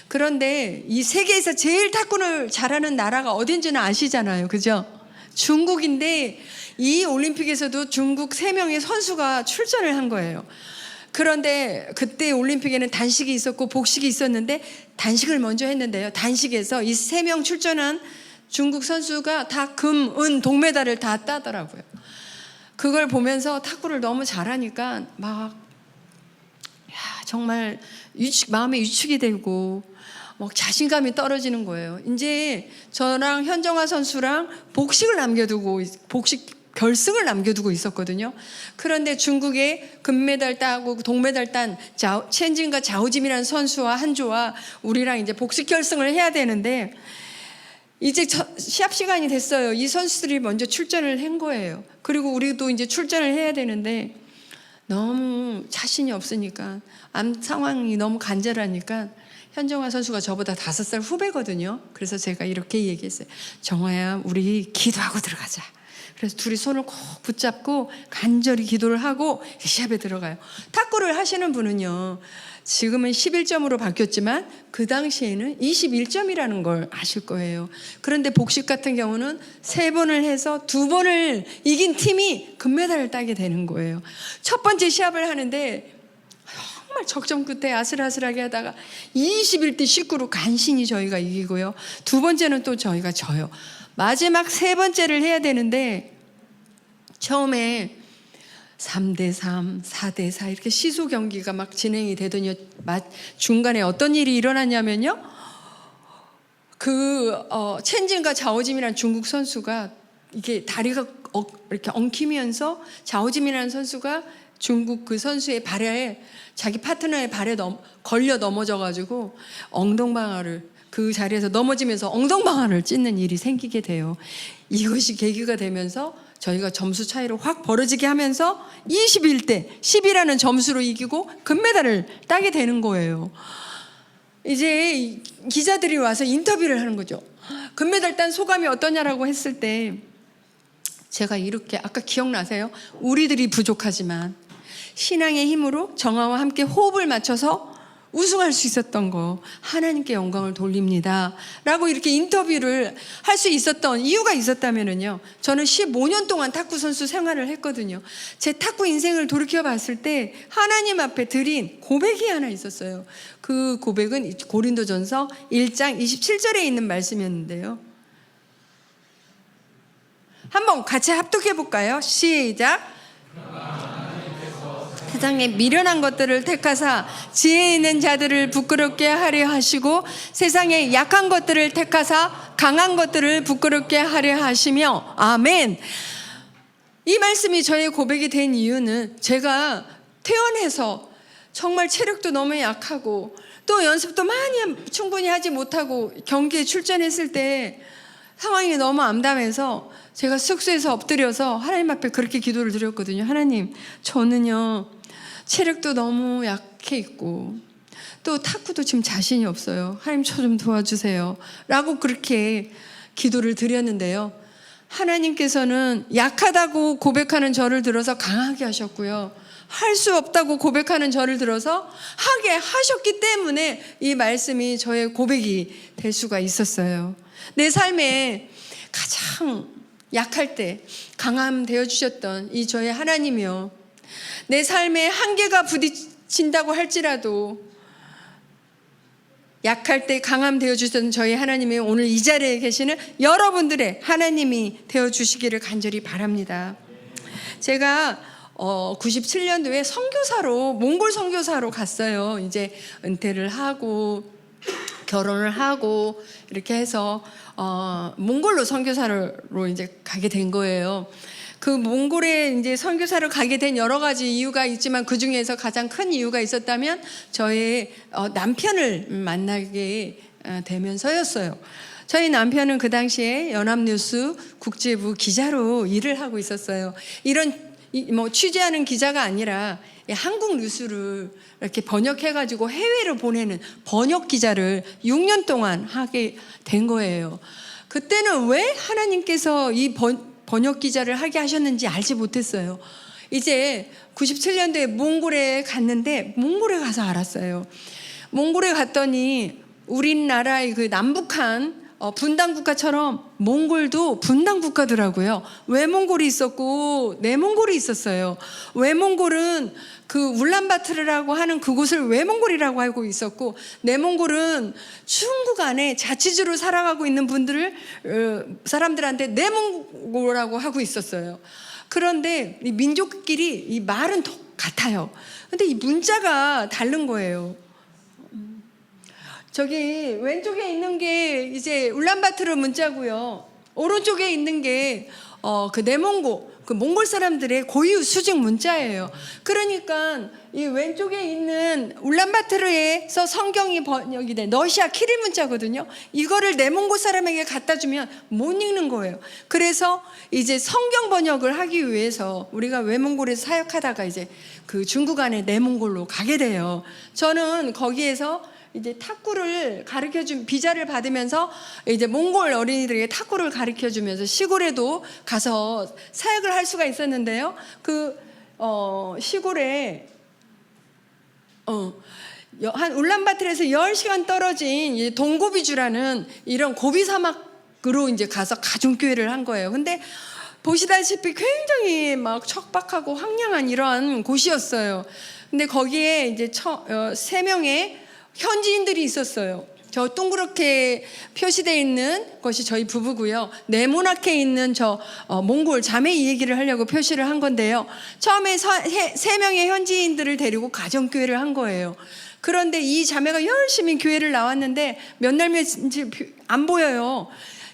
S3: 그런데 이 세계에서 제일 탁구를 잘하는 나라가 어딘지는 아시잖아요. 그죠? 중국인데 이 올림픽에서도 중국 3명의 선수가 출전을 한 거예요. 그런데 그때 올림픽에는 단식이 있었고 복식이 있었는데 단식을 먼저 했는데요. 단식에서 이 3명 출전한 중국 선수가 다 금, 은, 동메달을 다 따더라고요. 그걸 보면서 탁구를 너무 잘하니까 막 정말 마음에 위축이 되고 막 자신감이 떨어지는 거예요. 이제 저랑 현정화 선수랑 복식 결승을 남겨두고 있었거든요. 그런데 중국의 금메달 따고 동메달 딴 첸진과 자오짐이라는 선수와 한조와 우리랑 이제 복식 결승을 해야 되는데 이제 시합 시간이 됐어요. 이 선수들이 먼저 출전을 한 거예요. 그리고 우리도 이제 출전을 해야 되는데 너무 자신이 없으니까 상황이 너무 간절하니까 현정화 선수가 저보다 5살 후배거든요. 그래서 제가 이렇게 얘기했어요. 정화야, 우리 기도하고 들어가자. 그래서 둘이 손을 꼭 붙잡고 간절히 기도를 하고 시합에 들어가요. 탁구를 하시는 분은요, 지금은 11점으로 바뀌었지만 그 당시에는 21점이라는 걸 아실 거예요. 그런데 복식 같은 경우는 3번을 해서 2번을 이긴 팀이 금메달을 따게 되는 거예요. 첫 번째 시합을 하는데 정말 적점 끝에 아슬아슬하게 하다가 21대 19로 간신히 저희가 이기고요. 2번째는 또 저희가 져요. 마지막 3번째를 해야 되는데 처음에 3대3, 4대4 이렇게 시소 경기가 막 진행이 되더니 중간에 어떤 일이 일어났냐면요. 첸진과 자오짐이라는 중국 선수가 이게 다리가 이렇게 엉키면서 자오짐이라는 선수가 중국 그 선수의 발에 자기 파트너의 발에 걸려 넘어져가지고 엉덩방아를 그 자리에서 넘어지면서 엉덩방아를 찢는 일이 생기게 돼요. 이것이 계기가 되면서 저희가 점수 차이로 확 벌어지게 하면서 21대 10이라는 점수로 이기고 금메달을 따게 되는 거예요. 이제 기자들이 와서 인터뷰를 하는 거죠. 금메달 딴 소감이 어떠냐라고 했을 때 제가 이렇게 아까 기억나세요? 우리들이 부족하지만 신앙의 힘으로 정화와 함께 호흡을 맞춰서 우승할 수 있었던 거 하나님께 영광을 돌립니다 라고 이렇게 인터뷰를 할 수 있었던 이유가 있었다면요, 저는 15년 동안 탁구 선수 생활을 했거든요. 제 탁구 인생을 돌이켜 봤을 때 하나님 앞에 드린 고백이 하나 있었어요. 그 고백은 고린도전서 1장 27절에 있는 말씀이었는데요, 한번 같이 합독해 볼까요? 시작. 세상에 미련한 것들을 택하사 지혜 있는 자들을 부끄럽게 하려 하시고 세상에 약한 것들을 택하사 강한 것들을 부끄럽게 하려 하시며, 아멘. 이 말씀이 저의 고백이 된 이유는 제가 태어나서 정말 체력도 너무 약하고 또 연습도 많이 충분히 하지 못하고 경기에 출전했을 때 상황이 너무 암담해서 제가 숙소에서 엎드려서 하나님 앞에 그렇게 기도를 드렸거든요. 하나님, 저는요 체력도 너무 약해 있고 또 탁구도 지금 자신이 없어요. 하나님, 저 좀 도와주세요 라고 그렇게 기도를 드렸는데요, 하나님께서는 약하다고 고백하는 저를 들어서 강하게 하셨고요, 할 수 없다고 고백하는 저를 들어서 하게 하셨기 때문에 이 말씀이 저의 고백이 될 수가 있었어요. 내 삶에 가장 약할 때 강함 되어주셨던 이 저의 하나님이요, 내 삶에 한계가 부딪힌다고 할지라도 약할 때 강함 되어주셨던 저희 하나님이 오늘 이 자리에 계시는 여러분들의 하나님이 되어주시기를 간절히 바랍니다. 제가 97년도에 선교사로 몽골 선교사로 갔어요. 이제 은퇴를 하고 결혼을 하고 이렇게 해서 몽골로 선교사로 이제 가게 된 거예요. 그 몽골에 이제 선교사로 가게 된 여러 가지 이유가 있지만 그 중에서 가장 큰 이유가 있었다면 저의 남편을 만나게 되면서였어요. 저희 남편은 그 당시에 연합뉴스 국제부 기자로 일을 하고 있었어요. 이런 뭐 취재하는 기자가 아니라 한국 뉴스를 이렇게 번역해가지고 해외로 보내는 번역 기자를 6년 동안 하게 된 거예요. 그때는 왜 하나님께서 이 번역 기자를 하게 하셨는지 알지 못했어요. 이제 97년도에 몽골에 갔는데 몽골에 가서 알았어요. 몽골에 갔더니 우리나라의 그 남북한 분단 국가처럼 몽골도 분단 국가더라고요. 외몽골이 있었고 내몽골이 있었어요. 외몽골은 그 울란바토르라고 하는 그곳을 외몽골이라고 알고 있었고, 내몽골은 중국 안에 자치주로 살아가고 있는 분들을 사람들한테 내몽골이라고 하고 있었어요. 그런데 이 민족끼리 이 말은 같아요. 근데 이 문자가 다른 거예요. 저기 왼쪽에 있는 게 이제 울란바토르 문자고요. 오른쪽에 있는 게 그 내몽고, 그 몽골 사람들의 고유 수직 문자예요. 그러니까 이 왼쪽에 있는 울란바토르에서 성경이 번역이 된 러시아 키릴 문자거든요. 이거를 내몽고 사람에게 갖다 주면 못 읽는 거예요. 그래서 이제 성경 번역을 하기 위해서 우리가 외몽골에서 사역하다가 이제 그 중국 안에 내몽골로 가게 돼요. 저는 거기에서 이제 탁구를 가르쳐준 비자를 받으면서 이제 몽골 어린이들에게 탁구를 가르쳐주면서 시골에도 가서 사역을 할 수가 있었는데요. 그 시골에 한 울란바토르에서 10시간 떨어진 동고비주라는 이런 고비 사막으로 이제 가서 가정교회를 한 거예요. 근데 보시다시피 굉장히 막 척박하고 황량한 이러한 곳이었어요. 근데 거기에 이제 3명의 현지인들이 있었어요. 저 동그랗게 표시되어 있는 것이 저희 부부고요. 네모나게 있는 저 몽골 자매 이 얘기를 하려고 표시를 한 건데요. 처음에 3명의 현지인들을 데리고 가정교회를 한 거예요. 그런데 이 자매가 열심히 교회를 나왔는데 몇 날 며칠 안 보여요.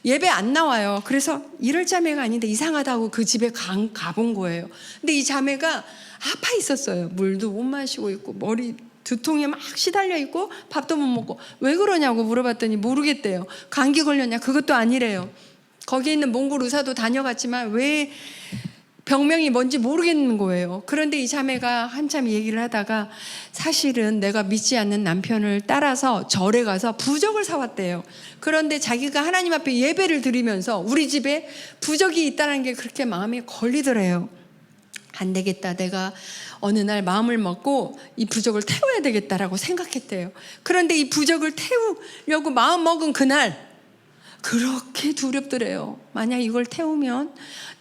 S3: 예배 안 나와요. 그래서 이럴 자매가 아닌데 이상하다고 그 집에 가본 거예요. 근데 이 자매가 아파 있었어요. 물도 못 마시고 있고 머리 두통에 막 시달려 있고 밥도 못 먹고. 왜 그러냐고 물어봤더니 모르겠대요. 감기 걸렸냐? 그것도 아니래요. 거기 있는 몽골 의사도 다녀갔지만 왜 병명이 뭔지 모르겠는 거예요. 그런데 이 자매가 한참 얘기를 하다가 사실은 내가 믿지 않는 남편을 따라서 절에 가서 부적을 사왔대요. 그런데 자기가 하나님 앞에 예배를 드리면서 우리 집에 부적이 있다는 게 그렇게 마음에 걸리더래요. 안 되겠다. 내가 어느 날 마음을 먹고 이 부적을 태워야 되겠다라고 생각했대요. 그런데 이 부적을 태우려고 마음 먹은 그날 그렇게 두렵더래요. 만약 이걸 태우면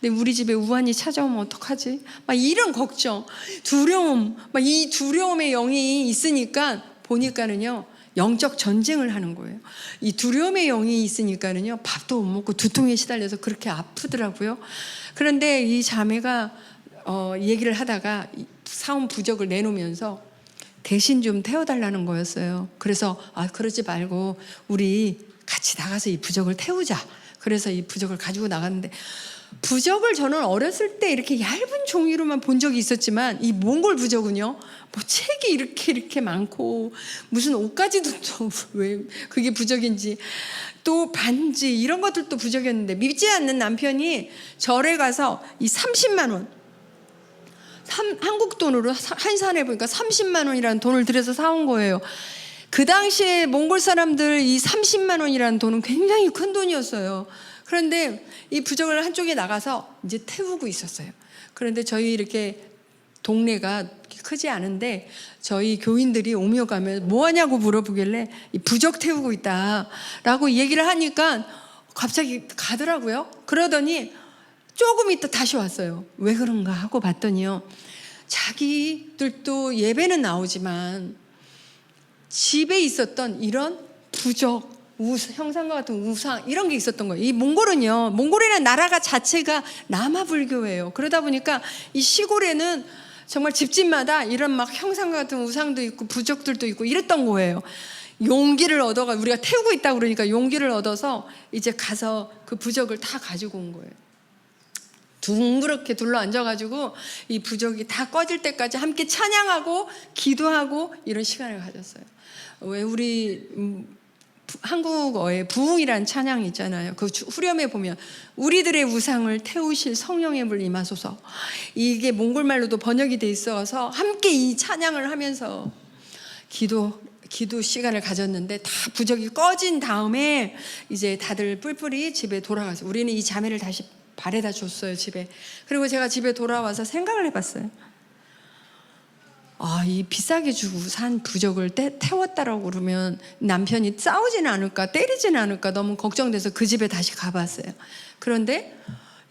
S3: 우리 집에 우환이 찾아오면 어떡하지? 막 이런 걱정, 두려움, 막 이 두려움의 영이 있으니까 보니까는요 영적 전쟁을 하는 거예요. 이 두려움의 영이 있으니까는요 밥도 못 먹고 두통에 시달려서 그렇게 아프더라고요. 그런데 이 자매가 얘기를 하다가 사온 부적을 내놓으면서 대신 좀 태워달라는 거였어요. 그래서 그러지 말고 우리 같이 나가서 이 부적을 태우자. 그래서 이 부적을 가지고 나갔는데, 부적을 저는 어렸을 때 이렇게 얇은 종이로만 본 적이 있었지만 이 몽골 부적은요 뭐 책이 이렇게 많고 무슨 옷가지도 또 왜 그게 부적인지, 또 반지 이런 것들도 부적이었는데 믿지 않는 남편이 절에 가서 이 30만 원, 한국 돈으로 환산해 보니까 30만 원이라는 돈을 들여서 사온 거예요. 그 당시에 몽골 사람들 이 30만 원이라는 돈은 굉장히 큰 돈이었어요. 그런데 이 부적을 한쪽에 나가서 이제 태우고 있었어요. 그런데 저희 이렇게 동네가 크지 않은데 저희 교인들이 오며 가면 뭐 하냐고 물어보길래 이 부적 태우고 있다라고 얘기를 하니까 갑자기 가더라고요. 그러더니 조금 있다 다시 왔어요. 왜 그런가 하고 봤더니요, 자기들도 예배는 나오지만 집에 있었던 이런 부적, 형상과 같은 우상 이런 게 있었던 거예요. 이 몽골이라는 나라가 자체가 남아 불교예요. 그러다 보니까 이 시골에는 정말 집집마다 이런 막 형상과 같은 우상도 있고 부적들도 있고 이랬던 거예요. 용기를 얻어가 우리가 태우고 있다 그러니까 용기를 얻어서 이제 가서 그 부적을 다 가지고 온 거예요. 둥그렇게 둘러 앉아가지고 이 부적이 다 꺼질 때까지 함께 찬양하고 기도하고 이런 시간을 가졌어요. 왜 우리 한국어에 부흥이란 찬양이 있잖아요. 그 후렴에 보면 우리들의 우상을 태우실 성령의 불 임하소서. 이게 몽골말로도 번역이 돼 있어서 함께 이 찬양을 하면서 기도 시간을 가졌는데 다 부적이 꺼진 다음에 이제 다들 뿔뿔이 집에 돌아가서 우리는 이 자매를 다시 바래다 줬어요, 집에. 그리고 제가 집에 돌아와서 생각을 해봤어요. 이 비싸게 주고 산 부적을 태웠다라고 그러면 남편이 싸우지는 않을까, 때리지는 않을까 너무 걱정돼서 그 집에 다시 가봤어요. 그런데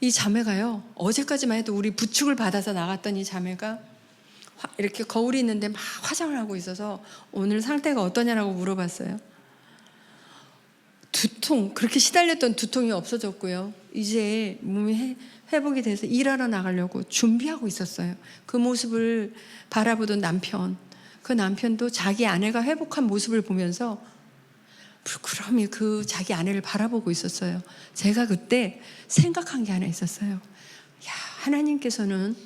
S3: 이 자매가요, 어제까지만 해도 우리 부축을 받아서 나갔던 이 자매가 이렇게 거울이 있는데 막 화장을 하고 있어서 오늘 상태가 어떠냐라고 물어봤어요. 두통, 그렇게 시달렸던 두통이 없어졌고요. 이제 몸이 회복이 돼서 일하러 나가려고 준비하고 있었어요. 그 모습을 바라보던 남편, 그 남편도 자기 아내가 회복한 모습을 보면서 불끄러미 그 자기 아내를 바라보고 있었어요. 제가 그때 생각한 게 하나 있었어요. 야, 하나님께서는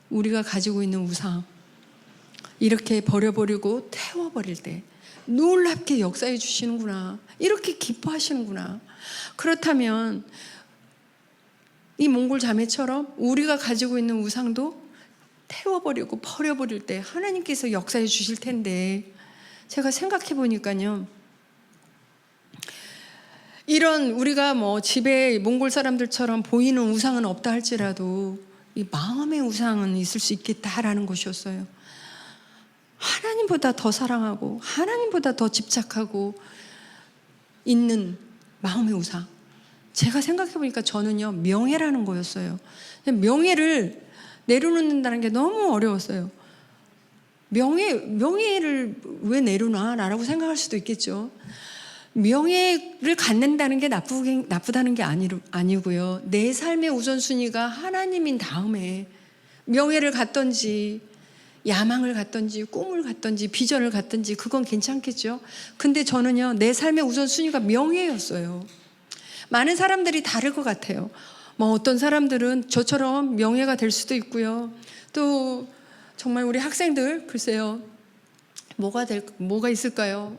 S3: 우리가 가지고 있는 우상 이렇게 버려버리고 태워버릴 때 놀랍게 역사해 주시는구나. 이렇게 기뻐하시는구나. 그렇다면 이 몽골 자매처럼 우리가 가지고 있는 우상도 태워버리고 버려버릴 때 하나님께서 역사해 주실 텐데, 제가 생각해 보니까요, 이런 우리가 뭐 집에 몽골 사람들처럼 보이는 우상은 없다 할지라도 이 마음의 우상은 있을 수 있겠다라는 것이었어요. 하나님보다 더 사랑하고 하나님보다 더 집착하고 있는 마음의 우상. 제가 생각해 보니까 저는요, 명예라는 거였어요. 명예를 내려놓는다는 게 너무 어려웠어요. 명예를 왜 내려놔라고 생각할 수도 있겠죠. 명예를 갖는다는 게 나쁘다는 게 아니고요. 내 삶의 우선순위가 하나님인 다음에 명예를 갖던지 야망을 갖던지 꿈을 갖던지 비전을 갖던지 그건 괜찮겠죠. 근데 저는요, 내 삶의 우선순위가 명예였어요. 많은 사람들이 다를 것 같아요. 뭐 어떤 사람들은 저처럼 명예가 될 수도 있고요. 또 정말 우리 학생들 글쎄요, 뭐가 있을까요?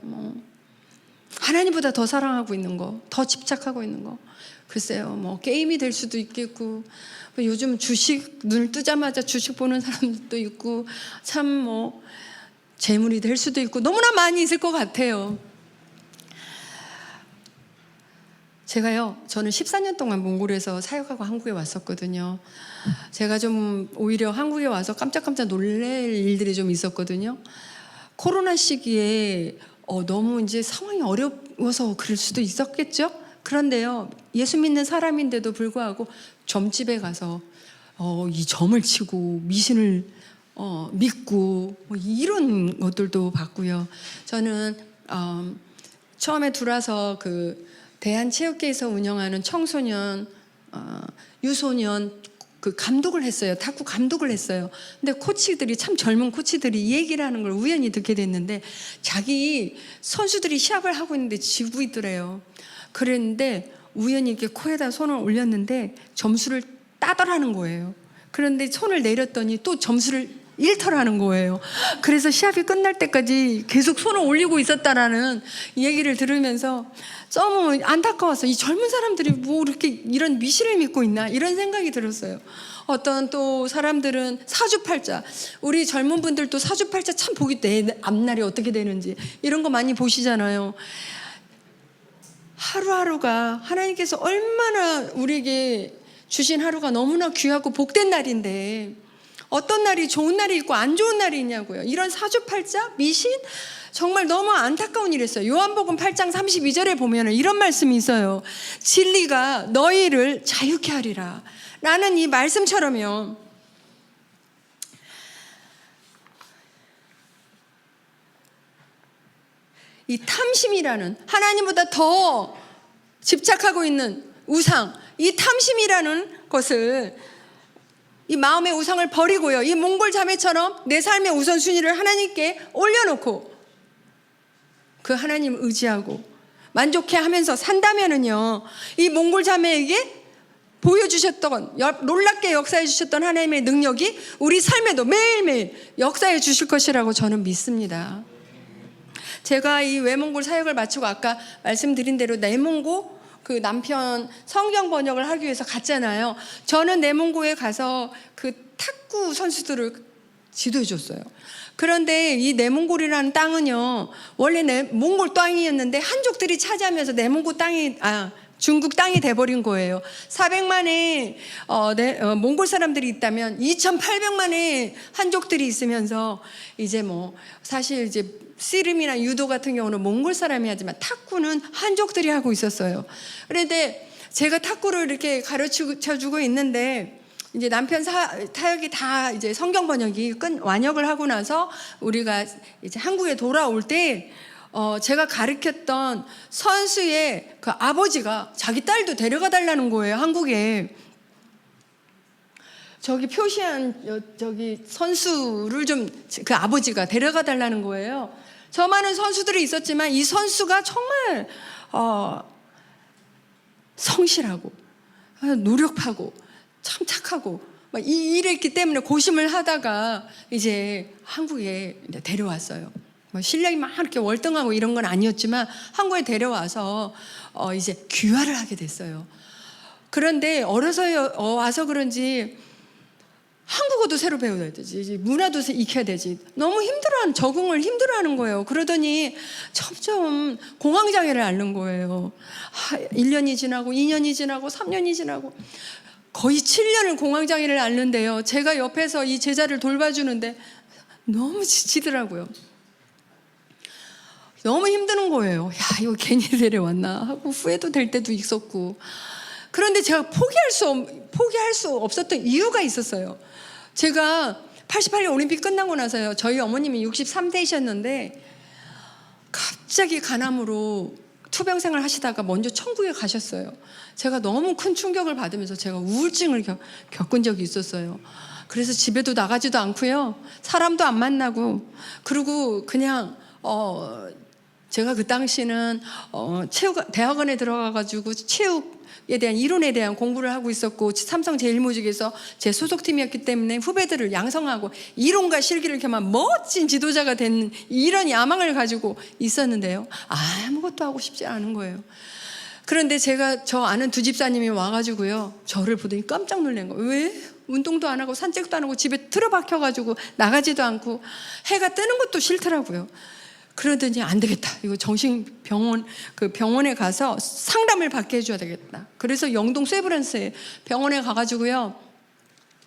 S3: 하나님보다 더 사랑하고 있는 거, 더 집착하고 있는 거. 글쎄요, 뭐 게임이 될 수도 있겠고, 요즘 주식 눈 뜨자마자 주식 보는 사람들도 있고, 참 뭐 재물이 될 수도 있고, 너무나 많이 있을 것 같아요. 저는 14년 동안 몽골에서 사역하고 한국에 왔었거든요. 제가 좀 오히려 한국에 와서 깜짝깜짝 놀랄 일들이 좀 있었거든요. 코로나 시기에 너무 이제 상황이 어려워서 그럴 수도 있었겠죠. 그런데요, 예수 믿는 사람인데도 불구하고 점집에 가서 이 점을 치고 미신을 믿고 뭐 이런 것들도 봤고요. 저는 처음에 들어와서 그 대한체육회에서 운영하는 청소년, 유소년 그 감독을 했어요. 탁구 감독을 했어요. 근데 코치들이, 참 젊은 코치들이 이 얘기를 하는 걸 우연히 듣게 됐는데, 자기 선수들이 시합을 하고 있는데 지고 있더래요. 그랬는데 우연히 이렇게 코에다 손을 올렸는데 점수를 따더라는 거예요. 그런데 손을 내렸더니 또 점수를 잃더라는 거예요. 그래서 시합이 끝날 때까지 계속 손을 올리고 있었다라는 얘기를 들으면서 너무 안타까워서, 이 젊은 사람들이 뭐 이렇게 이런 미신을 믿고 있나 이런 생각이 들었어요. 어떤 또 사람들은 사주팔자, 우리 젊은 분들도 사주팔자 참 보기 때 앞날이 어떻게 되는지 이런 거 많이 보시잖아요. 하루하루가 하나님께서 얼마나 우리에게 주신 하루가 너무나 귀하고 복된 날인데, 어떤 날이 좋은 날이 있고 안 좋은 날이 있냐고요. 이런 사주팔자, 미신, 정말 너무 안타까운 일이었어요. 요한복음 8장 32절에 보면 이런 말씀이 있어요. 진리가 너희를 자유케 하리라. 라는 이 말씀처럼요, 이 탐심이라는 하나님보다 더 집착하고 있는 우상, 이 탐심이라는 것을 이 마음의 우상을 버리고요. 이 몽골 자매처럼 내 삶의 우선순위를 하나님께 올려놓고 그 하나님을 의지하고 만족해하면서 산다면은요, 이 몽골 자매에게 보여주셨던, 놀랍게 역사해 주셨던 하나님의 능력이 우리 삶에도 매일매일 역사해 주실 것이라고 저는 믿습니다. 제가 이 외몽골 사역을 마치고 아까 말씀드린 대로 내몽고 그 남편 성경 번역을 하기 위해서 갔잖아요. 저는 내몽고에 가서 그 탁구 선수들을 지도해 줬어요. 그런데 이 내몽골이라는 땅은요, 원래 몽골 땅이었는데 한족들이 차지하면서 내몽고 땅이 중국 땅이 돼버린 거예요. 400만의 몽골 사람들이 있다면 2,800만의 한족들이 있으면서 이제 뭐 사실 이제 씨름이나 유도 같은 경우는 몽골 사람이 하지만 탁구는 한족들이 하고 있었어요. 그런데 제가 탁구를 이렇게 가르쳐 주고 있는데 이제 남편 사역이 다 이제 성경 번역이 완역을 하고 나서 우리가 이제 한국에 돌아올 때 제가 가르쳤던 선수의 그 아버지가 자기 딸도 데려가 달라는 거예요, 한국에. 저기 표시한 저기 선수를 좀 그 아버지가 데려가 달라는 거예요. 저 많은 선수들이 있었지만 이 선수가 정말 성실하고 노력하고 참 착하고 막 이랬기 때문에 고심을 하다가 이제 한국에 데려왔어요. 실력이 막 이렇게 월등하고 이런 건 아니었지만 한국에 데려와서 이제 귀화를 하게 됐어요. 그런데 어려서 와서 그런지 한국어도 새로 배워야 되지, 문화도 익혀야 되지. 너무 적응을 힘들어하는 거예요. 그러더니 점점 공황장애를 앓는 거예요. 1년이 지나고 2년이 지나고 3년이 지나고 거의 7년을 공황장애를 앓는데요. 제가 옆에서 이 제자를 돌봐주는데 너무 지치더라고요. 너무 힘드는 거예요. 야, 이거 괜히 데려왔나 하고 후회도 될 때도 있었고. 그런데 제가 포기할 수 없었던 이유가 있었어요. 제가 88년 올림픽 끝나고 나서요, 저희 어머님이 63세이셨는데 갑자기 간암으로 투병생활 하시다가 먼저 천국에 가셨어요. 제가 너무 큰 충격을 받으면서 제가 우울증을 겪은 적이 있었어요. 그래서 집에도 나가지도 않고요, 사람도 안 만나고, 그리고 그냥 제가 그 당시는 대학원에 들어가가지고 체육에 대한 이론에 대한 공부를 하고 있었고, 삼성 제일모직에서 제 소속팀이었기 때문에 후배들을 양성하고 이론과 실기를 겸한 멋진 지도자가 된 이런 야망을 가지고 있었는데요, 아무것도 하고 싶지 않은 거예요. 그런데 제가 저 아는 두 집사님이 와가지고요, 저를 보더니 깜짝 놀란 거예요. 왜? 운동도 안 하고 산책도 안 하고 집에 틀어박혀가지고 나가지도 않고 해가 뜨는 것도 싫더라고요. 그러더니 안 되겠다, 이거 정신병원 병원에 가서 상담을 받게 해줘야 되겠다. 그래서 영동 세브란스에 병원에 가가지고요,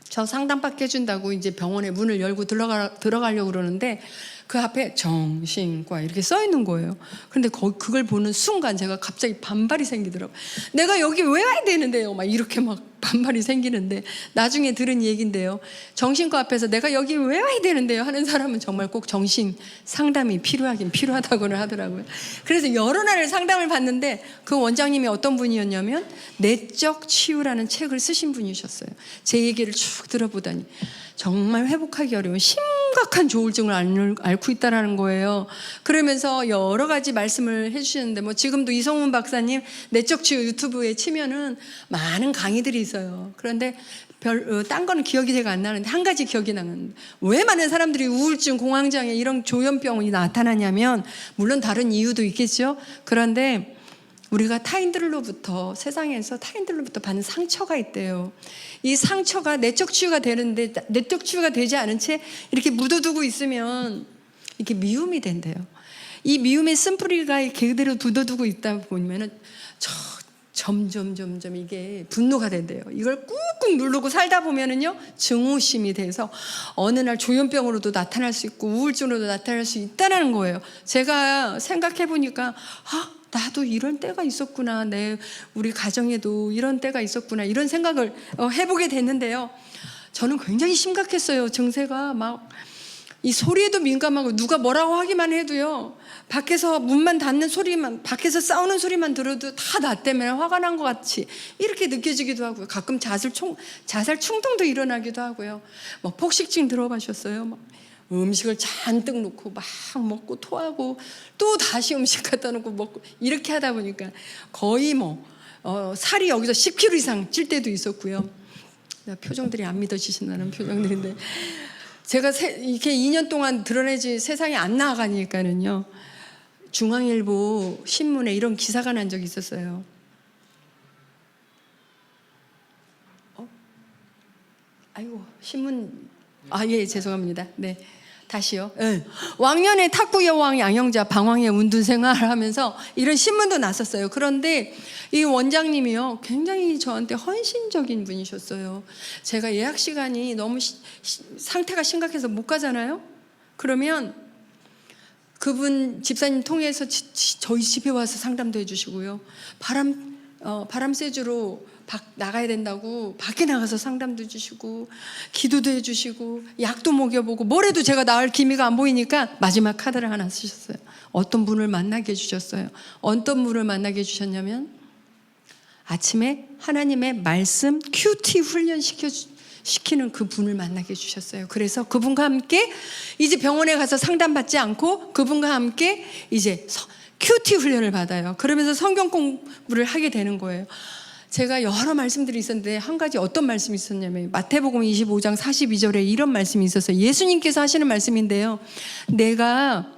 S3: 저 상담받게 해준다고 이제 병원에 문을 열고 들어가려고 그러는데 그 앞에 정신과 이렇게 써 있는 거예요. 그런데 그걸 보는 순간 제가 갑자기 반발이 생기더라고요. 내가 여기 왜 와야 되는데요? 막 이렇게 막 반발이 생기는데, 나중에 들은 얘기인데요, 정신과 앞에서 내가 여기 왜 와야 되는데요 하는 사람은 정말 꼭 정신 상담이 필요하다고는 하더라고요. 그래서 여러 날을 상담을 받는데 그 원장님이 어떤 분이었냐면 내적 치유라는 책을 쓰신 분이셨어요. 제 얘기를 쭉 들어보다니 정말 회복하기 어려운 심각한 조울증을 앓고 있다라는 거예요. 그러면서 여러 가지 말씀을 해주시는데, 뭐 지금도 이성훈 박사님 내적 치유 유튜브에 치면은 많은 강의들이 있어요. 그런데 딴 거는 기억이 제가 안 나는데 한 가지 기억이 나는데, 왜 많은 사람들이 우울증, 공황장애 이런 조현병이 나타나냐면, 물론 다른 이유도 있겠죠. 그런데 우리가 세상에서 타인들로부터 받는 상처가 있대요. 이 상처가 내적 치유가 되는데, 내적 치유가 되지 않은 채 이렇게 묻어두고 있으면 이렇게 미움이 된대요. 이 미움의 쓴뿌리가 그대로 묻어두고 있다 보면은 점점 이게 분노가 된대요. 이걸 꾹꾹 누르고 살다 보면은요, 증오심이 돼서 어느 날 조현병으로도 나타날 수 있고 우울증으로도 나타날 수 있다는 거예요. 제가 생각해 보니까 나도 이런 때가 있었구나, 우리 가정에도 이런 때가 있었구나, 이런 생각을 해보게 됐는데요, 저는 굉장히 심각했어요. 증세가 막 이 소리에도 민감하고 누가 뭐라고 하기만 해도요. 밖에서 문만 닫는 소리만, 밖에서 싸우는 소리만 들어도 다 나 때문에 화가 난 것 같이 이렇게 느껴지기도 하고요. 가끔 자살 충동도 일어나기도 하고요. 막 폭식증 들어가셨어요. 막 음식을 잔뜩 놓고 막 먹고 토하고 또 다시 음식 갖다 놓고 먹고 이렇게 하다 보니까 거의 살이 여기서 10kg 이상 찔 때도 있었고요. 표정들이 안 믿어지신다는 표정들인데 제가 이렇게 2년 동안 드러내지 세상에 안 나가니까는요. 중앙일보 신문에 이런 기사가 난 적이 있었어요. 아이고 신문 예 죄송합니다. 네 다시요. 왕년에 탁구 여왕 양형자 방황의 운둔 생활을 하면서 이런 신문도 났었어요. 그런데 이 원장님이요 굉장히 저한테 헌신적인 분이셨어요. 제가 예약 시간이 너무 상태가 심각해서 못 가잖아요. 그러면 그분 집사님 통해서 저희 집에 와서 상담도 해주시고요. 바람 쐬주러 나가야 된다고 밖에 나가서 상담도 해주시고 기도도 해주시고 약도 먹여보고 뭐래도 제가 나을 기미가 안 보이니까 마지막 카드를 하나 쓰셨어요. 어떤 분을 만나게 해주셨어요. 어떤 분을 만나게 해주셨냐면 아침에 하나님의 말씀 큐티 훈련시키는 그 분을 만나게 해주셨어요. 그래서 그분과 함께 이제 병원에 가서 상담받지 않고 그분과 함께 이제 큐티 훈련을 받아요. 그러면서 성경 공부를 하게 되는 거예요. 제가 여러 말씀들이 있었는데 한 가지 어떤 말씀이 있었냐면 마태복음 25장 42절에 이런 말씀이 있었어요. 예수님께서 하시는 말씀인데요. 내가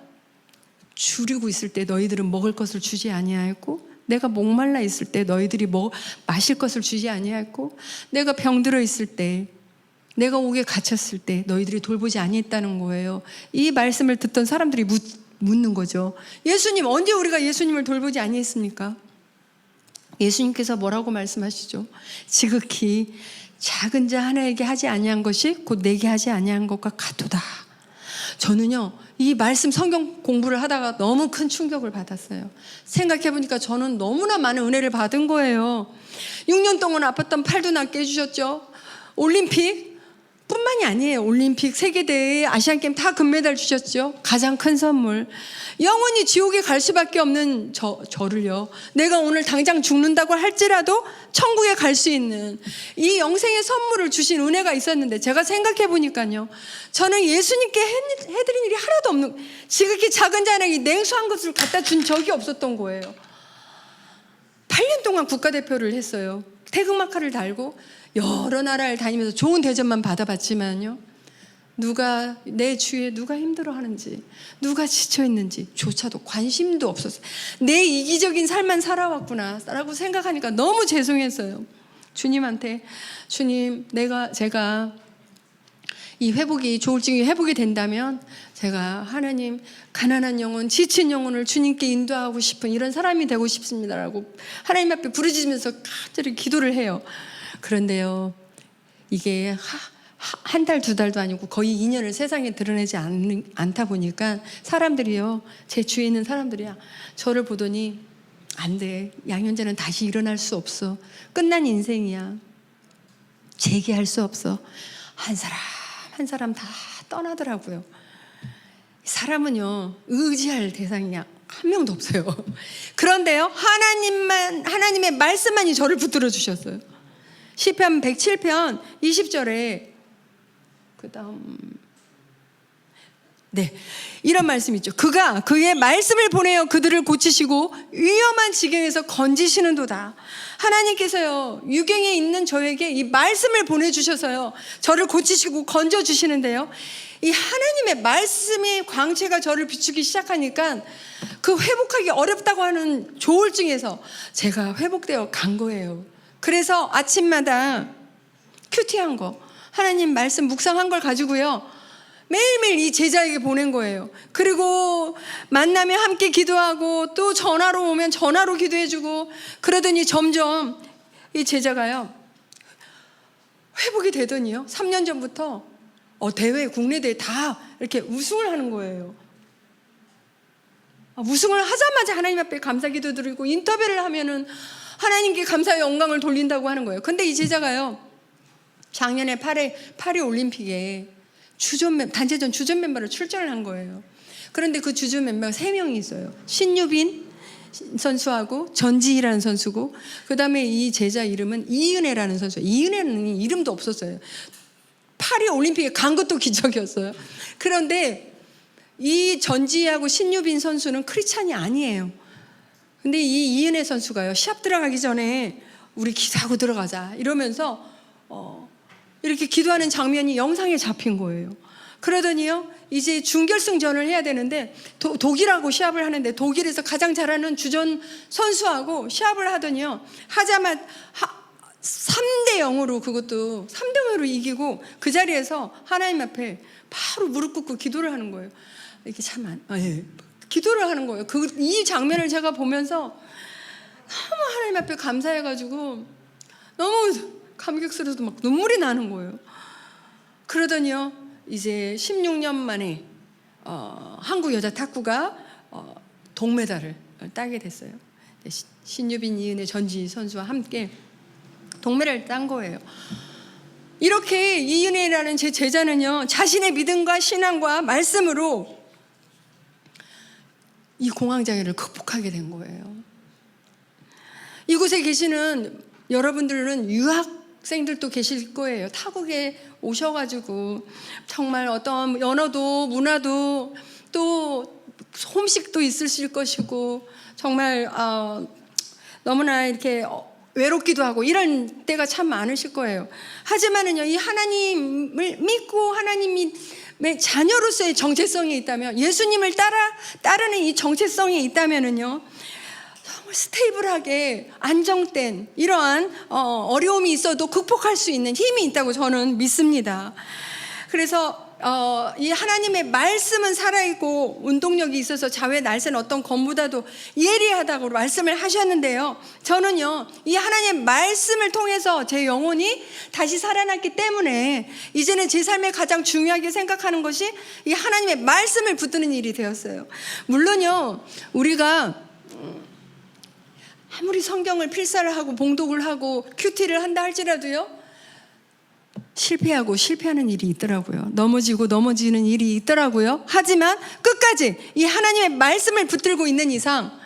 S3: 줄이고 있을 때 너희들은 먹을 것을 주지 아니하였고 내가 목말라 있을 때 너희들이 마실 것을 주지 아니하였고 내가 병들어 있을 때 내가 옥에 갇혔을 때 너희들이 돌보지 아니했다는 거예요. 이 말씀을 듣던 사람들이 묻는 거죠. 예수님 언제 우리가 예수님을 돌보지 아니했습니까? 예수님께서 뭐라고 말씀하시죠? 지극히 작은 자 하나에게 하지 아니한 것이 곧 내게 하지 아니한 것과 같도다. 저는요 이 말씀 성경 공부를 하다가 너무 큰 충격을 받았어요. 생각해보니까 저는 너무나 많은 은혜를 받은 거예요. 6년 동안 아팠던 팔도 낫게 해주셨죠. 올림픽 뿐만이 아니에요. 올림픽, 세계대회, 아시안게임 다 금메달 주셨죠. 가장 큰 선물. 영원히 지옥에 갈 수밖에 없는 저를요. 내가 오늘 당장 죽는다고 할지라도 천국에 갈 수 있는 이 영생의 선물을 주신 은혜가 있었는데 제가 생각해 보니까요. 저는 예수님께 해드린 일이 하나도 없는 지극히 작은 자에게 냉수한 것을 갖다 준 적이 없었던 거예요. 8년 동안 국가대표를 했어요. 태극마카를 달고 여러 나라를 다니면서 좋은 대접만 받아봤지만요. 내 주위에 누가 힘들어하는지 누가 지쳐있는지 조차도 관심도 없었어요. 내 이기적인 삶만 살아왔구나 라고 생각하니까 너무 죄송했어요. 주님한테 주님 제가 이 조울증이 회복이 된다면 제가 하나님 가난한 영혼 지친 영혼을 주님께 인도하고 싶은 이런 사람이 되고 싶습니다라고 하나님 앞에 부르짖으면서 간절히 기도를 해요. 그런데요 이게 한 달, 두 달도 아니고 거의 2년을 세상에 드러내지 않다 보니까 사람들이요, 제 주위에 있는 사람들이야, 저를 보더니 안 돼. 양현자는 다시 일어날 수 없어. 끝난 인생이야. 재기할 수 없어. 한 사람 다 떠나더라고요. 사람은요, 의지할 대상이 한 명도 없어요. 그런데요, 하나님의 말씀만이 저를 붙들어 주셨어요. 시편 107편 20절에 이런 말씀이 있죠. 그가 그의 말씀을 보내어 그들을 고치시고 위험한 지경에서 건지시는도다. 하나님께서요 유경에 있는 저에게 이 말씀을 보내주셔서요 저를 고치시고 건져주시는데요, 이 하나님의 말씀의 광채가 저를 비추기 시작하니까 그 회복하기 어렵다고 하는 조울증에서 제가 회복되어 간 거예요. 그래서 아침마다 큐티한 거, 하나님 말씀 묵상한 걸 가지고요 매일매일 이 제자에게 보낸 거예요. 그리고 만나면 함께 기도하고 또 전화로 오면 전화로 기도해주고 그러더니 점점 이 제자가요 회복이 되더니요 3년 전부터 국내 대회 다 이렇게 우승을 하는 거예요. 우승을 하자마자 하나님 앞에 감사 기도 드리고 인터뷰를 하면은 하나님께 감사의 영광을 돌린다고 하는 거예요. 근데 이 제자가요 작년에 파리 올림픽에 단체전 주전 멤버로 출전을 한 거예요. 그런데 그 주전 멤버가 3명이 있어요. 신유빈 선수하고 전지희라는 선수고, 그 다음에 이 제자 이름은 이은혜라는 선수. 이은혜는 이름도 없었어요. 파리 올림픽에 간 것도 기적이었어요. 그런데 이 전지희하고 신유빈 선수는 크리스찬이 아니에요. 근데 이 이은혜 선수가요, 시합 들어가기 전에 우리 기도하고 들어가자 이러면서 이렇게 기도하는 장면이 영상에 잡힌 거예요. 그러더니요, 이제 준결승전을 해야 되는데 독일하고 시합을 하는데, 독일에서 가장 잘하는 주전 선수하고 시합을 하더니요, 하자마자 3대 0으로, 그것도 3대 0으로 이기고 그 자리에서 하나님 앞에 바로 무릎 꿇고 기도를 하는 거예요. 이렇게 기도를 하는 거예요. 이 장면을 제가 보면서 너무 하나님 앞에 감사해가지고 너무 감격스러워서 막 눈물이 나는 거예요. 그러더니요, 이제 16년 만에 한국 여자 탁구가 동메달을 따게 됐어요. 신유빈, 이은혜, 전지희 선수와 함께 동메달을 딴 거예요. 이렇게 이은혜라는 제 제자는요, 자신의 믿음과 신앙과 말씀으로 이 공황장애를 극복하게 된 거예요. 이곳에 계시는 여러분들은 유학생들도 계실 거예요. 타국에 오셔가지고 정말 어떤 언어도 문화도 또 홈식도 있으실 것이고, 정말 너무나 이렇게 외롭기도 하고 이런 때가 참 많으실 거예요. 하지만은요, 이 하나님을 믿고 하나님이 자녀로서의 정체성이 있다면, 예수님을 따르는 이 정체성이 있다면은요, 정말 스테이블하게 안정된 이러한 어려움이 있어도 극복할 수 있는 힘이 있다고 저는 믿습니다. 그래서 이 하나님의 말씀은 살아있고 운동력이 있어서 자외 날새는 어떤 검보다도 예리하다고 말씀을 하셨는데요, 저는요, 이 하나님의 말씀을 통해서 제 영혼이 다시 살아났기 때문에 이제는 제 삶에 가장 중요하게 생각하는 것이 이 하나님의 말씀을 붙드는 일이 되었어요. 물론요, 우리가 아무리 성경을 필사를 하고 봉독을 하고 큐티를 한다 할지라도요, 실패하는 일이 있더라고요. 넘어지는 일이 있더라고요. 하지만 끝까지 이 하나님의 말씀을 붙들고 있는 이상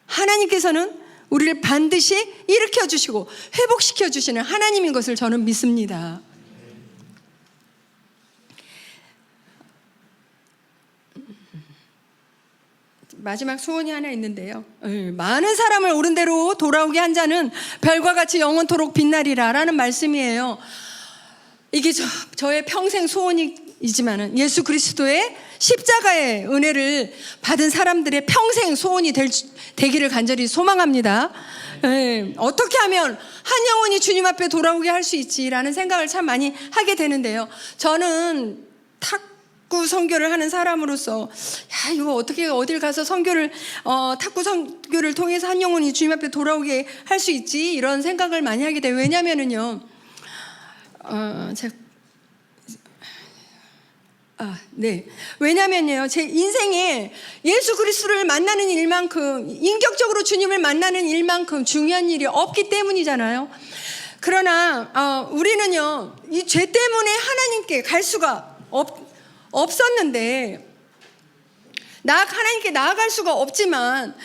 S3: 하나님께서는 우리를 반드시 일으켜 주시고 회복시켜 주시는 하나님인 것을 저는 믿습니다. 마지막 소원이 하나 있는데요, 많은 사람을 옳은 대로 돌아오게 한 자는 별과 같이 영원토록 빛나리라 라는 말씀이에요. 이게 저의 평생 소원이지만은 예수 그리스도의 십자가의 은혜를 받은 사람들의 평생 소원이 되기를 간절히 소망합니다. 어떻게 하면 한 영혼이 주님 앞에 돌아오게 할 수 있지라는 생각을 참 많이 하게 되는데요, 저는 탁구 선교를 하는 사람으로서 이거 어떻게 어딜 가서 탁구 선교를 통해서 한 영혼이 주님 앞에 돌아오게 할 수 있지, 이런 생각을 많이 하게 돼요. 왜냐면은요, 왜냐면요, 제 인생에 예수 그리스도를 만나는 일만큼, 인격적으로 주님을 만나는 일만큼 중요한 일이 없기 때문이잖아요. 그러나 우리는요, 이 죄 때문에 하나님께 갈 수가 없었는데, 하나님께 나아갈 수가 없지만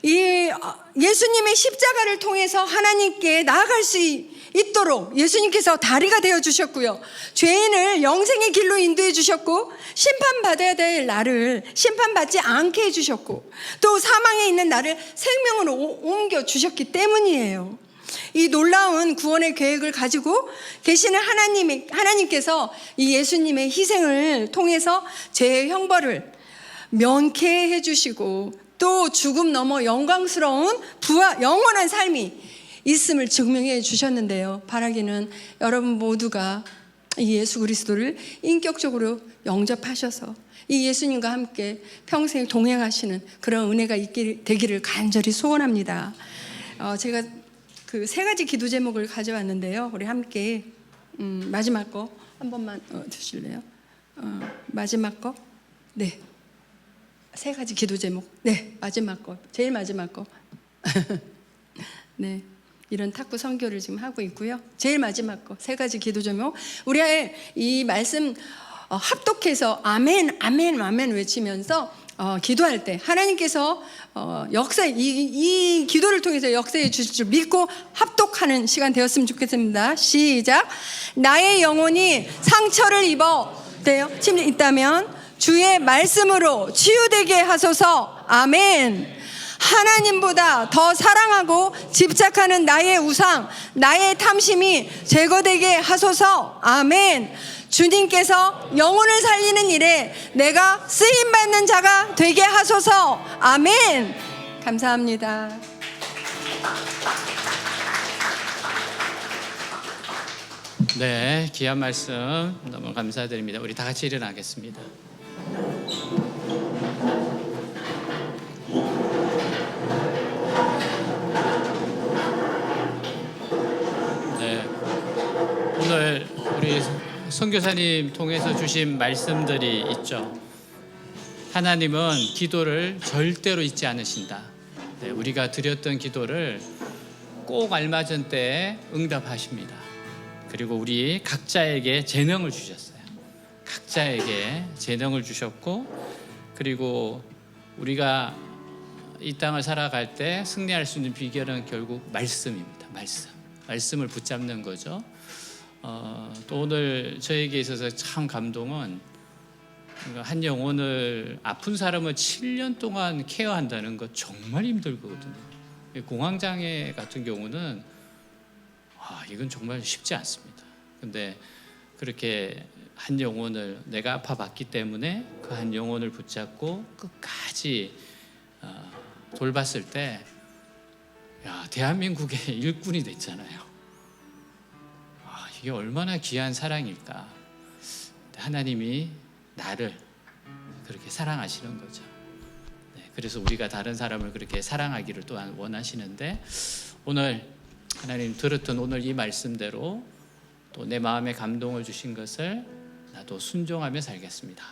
S3: 이 예수님의 십자가를 통해서 하나님께 나아갈 수 있도록 예수님께서 다리가 되어 주셨고요, 죄인을 영생의 길로 인도해 주셨고, 심판받아야 될 나를 심판받지 않게 해 주셨고, 또 사망에 있는 나를 생명으로 옮겨 주셨기 때문이에요. 이 놀라운 구원의 계획을 가지고 계시는 하나님께서 이 예수님의 희생을 통해서 죄의 형벌을 면케해 주시고, 또 죽음 넘어 영광스러운 영원한 삶이 있음을 증명해 주셨는데요, 바라기는 여러분 모두가 이 예수 그리스도를 인격적으로 영접하셔서 이 예수님과 함께 평생 동행하시는 그런 은혜가 되기를 간절히 소원합니다. 제가 그 3가지 기도 제목을 가져왔는데요, 우리 함께 마지막 거 한 번만 주실래요? 마지막 거? 네, 3가지 기도 제목. 네, 마지막 거, 제일 마지막 거. 네, 이런 탁구 선교를 지금 하고 있고요, 제일 마지막 거 3가지 기도 제목. 우리의 이 말씀 합독해서 아멘, 아멘, 아멘 외치면서 기도할 때 하나님께서 역사 이 기도를 통해서 역사해 주실 줄 믿고 합독하는 시간 되었으면 좋겠습니다. 시작. 나의 영혼이 상처를 있다면 주의 말씀으로 치유되게 하소서. 아멘. 하나님보다 더 사랑하고 집착하는 나의 우상, 나의 탐심이 제거되게 하소서. 아멘. 주님께서 영혼을 살리는 일에 내가 쓰임받는 자가 되게 하소서. 아멘. 감사합니다.
S2: 네, 귀한 말씀 너무 감사드립니다. 우리 다 같이 일어나겠습니다. 네, 오늘 우리 선교사님 통해서 주신 말씀들이 있죠. 하나님은 기도를 절대로 잊지 않으신다. 네, 우리가 드렸던 기도를 꼭 알맞은 때에 응답하십니다. 그리고 우리 각자에게 재능을 주셨어요. 각자에게 재능을 주셨고, 그리고 우리가 이 땅을 살아갈 때 승리할 수 있는 비결은 결국 말씀입니다. 말씀을 붙잡는 거죠. 또 오늘 저에게 있어서 참 감동은 한 영혼을 아픈 사람을 7년 동안 케어한다는 거 정말 힘들거든요. 공황장애 같은 경우는 이건 정말 쉽지 않습니다. 근데 그렇게 한 영혼을 내가 아파봤기 때문에 그 한 영혼을 붙잡고 끝까지 돌봤을 때 대한민국의 일꾼이 됐잖아요. 이게 얼마나 귀한 사랑일까. 하나님이 나를 그렇게 사랑하시는 거죠. 네, 그래서 우리가 다른 사람을 그렇게 사랑하기를 또한 원하시는데, 오늘 하나님 들었던 오늘 이 말씀대로 또 내 마음에 감동을 주신 것을 나도 순종하며 살겠습니다.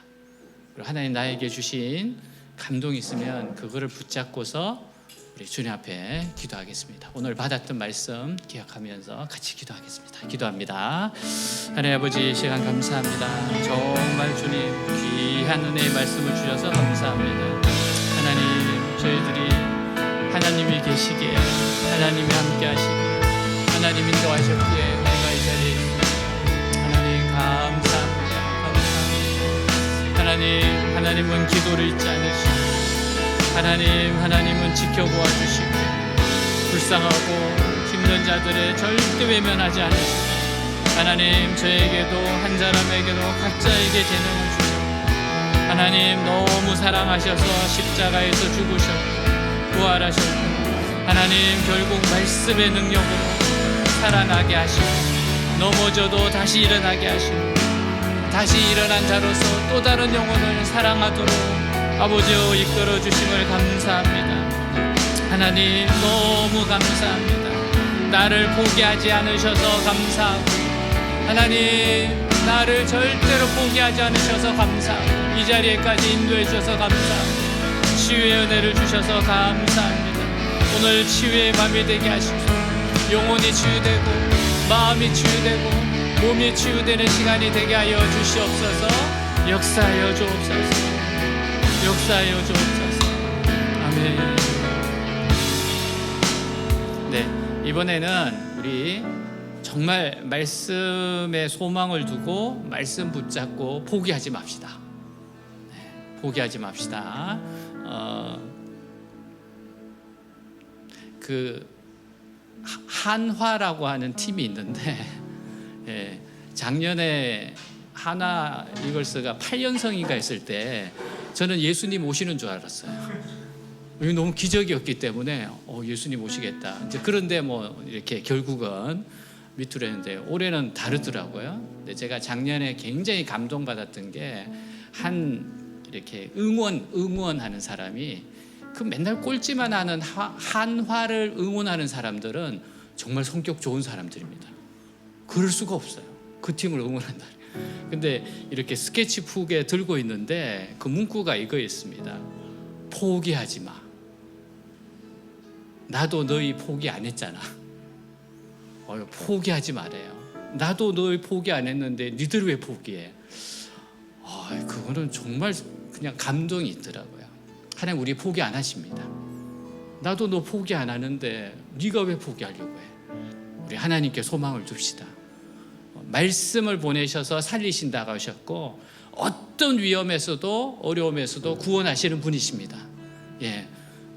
S2: 그리고 하나님 나에게 주신 감동이 있으면 그거를 붙잡고서 우리 주님 앞에 기도하겠습니다. 오늘 받았던 말씀 기억하면서 같이 기도하겠습니다. 기도합니다. 하나님 아버지, 시간 감사합니다. 정말 주님 귀한 은혜의 말씀을 주셔서 감사합니다. 하나님, 저희들이 하나님이 계시기에, 하나님이 함께 하시기에, 하나님 인도하셨기에 우리가 이 자리에 있습니다. 하나님 감사합니다. 하나님은 기도를 잊지 않으시고, 하나님은 지켜보아 주시고, 불쌍하고 힘든 자들의 절대 외면하지 않으시고, 하나님 저에게도 한 사람에게도 각자에게 재능을 주셨고, 하나님 너무 사랑하셔서 십자가에서 죽으셨고 부활하셨고, 하나님 결국 말씀의 능력으로 살아나게 하시고, 넘어져도 다시 일어나게 하시고, 다시 일어난 자로서 또 다른 영혼을 사랑하도록 아버지여 이끌어 주심을 감사합니다. 하나님 너무 감사합니다. 나를 포기하지 않으셔서 감사하고, 하나님 나를 절대로 포기하지 않으셔서 감사하고, 이 자리에까지 인도해 주셔서 감사합니다. 치유의 은혜를 주셔서 감사합니다. 오늘 치유의 밤이 되게 하시고, 영혼이 치유되고 마음이 치유되고 몸이 치유되는 시간이 되게 하여 주시옵소서. 역사하여 주옵소서. 역사하여 주옵소서. 아멘. 네, 이번에는 우리 정말 말씀에 소망을 두고 말씀 붙잡고 포기하지 맙시다. 네, 포기하지 맙시다. 그 한화라고 하는 팀이 있는데, 작년에 하나 이글스가 8연승인가 했을 때 저는 예수님 오시는 줄 알았어요. 이게 너무 기적이었기 때문에 예수님 오시겠다. 이제 그런데 뭐 이렇게 결국은 밑으로 했는데, 올해는 다르더라고요. 근데 제가 작년에 굉장히 감동받았던 게, 한 이렇게 응원하는 사람이, 그 맨날 꼴찌만 하는 한화를 응원하는 사람들은 정말 성격 좋은 사람들입니다. 그럴 수가 없어요. 그 팀을 응원한다. 근데 이렇게 스케치북에 들고 있는데 그 문구가 이거였습니다. 포기하지 마. 나도 너희 포기 안 했잖아. 포기하지 말아요. 나도 너희 포기 안 했는데 니들 왜 포기해? 그거는 정말 그냥 감동이 있더라고요. 하나님 우리 포기 안 하십니다. 나도 너 포기 안 하는데 네가 왜 포기하려고 해? 우리 하나님께 소망을 둡시다. 말씀을 보내셔서 살리신다고 하셨고 어떤 위험에서도 어려움에서도 구원하시는 분이십니다. 예,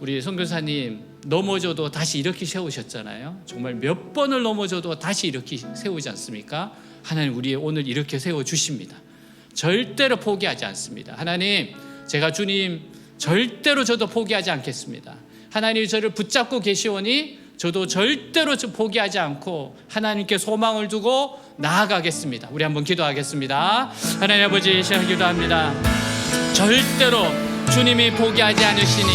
S2: 우리 선교사님 넘어져도 다시 일으키 세우셨잖아요. 정말 몇 번을 넘어져도 다시 일으키 세우지 않습니까? 하나님 우리 오늘 이렇게 세워주십니다. 절대로 포기하지 않습니다. 하나님, 제가 주님 절대로 저도 포기하지 않겠습니다. 하나님이 저를 붙잡고 계시오니 저도 절대로 포기하지 않고 하나님께 소망을 두고 나아가겠습니다. 우리 한번 기도하겠습니다. 하나님 아버지, 시간 기도합니다. 절대로 주님이 포기하지 않으시니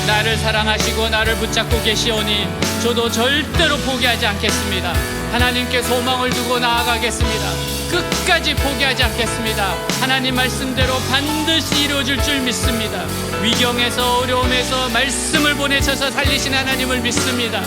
S2: 나를 사랑하시고 나를 붙잡고 계시오니 저도 절대로 포기하지 않겠습니다. 하나님께 소망을 두고 나아가겠습니다. 끝까지 포기하지 않겠습니다. 하나님 말씀대로 반드시 이루어질 줄 믿습니다. 위경에서 어려움에서 말씀을 보내셔서 살리신 하나님을 믿습니다.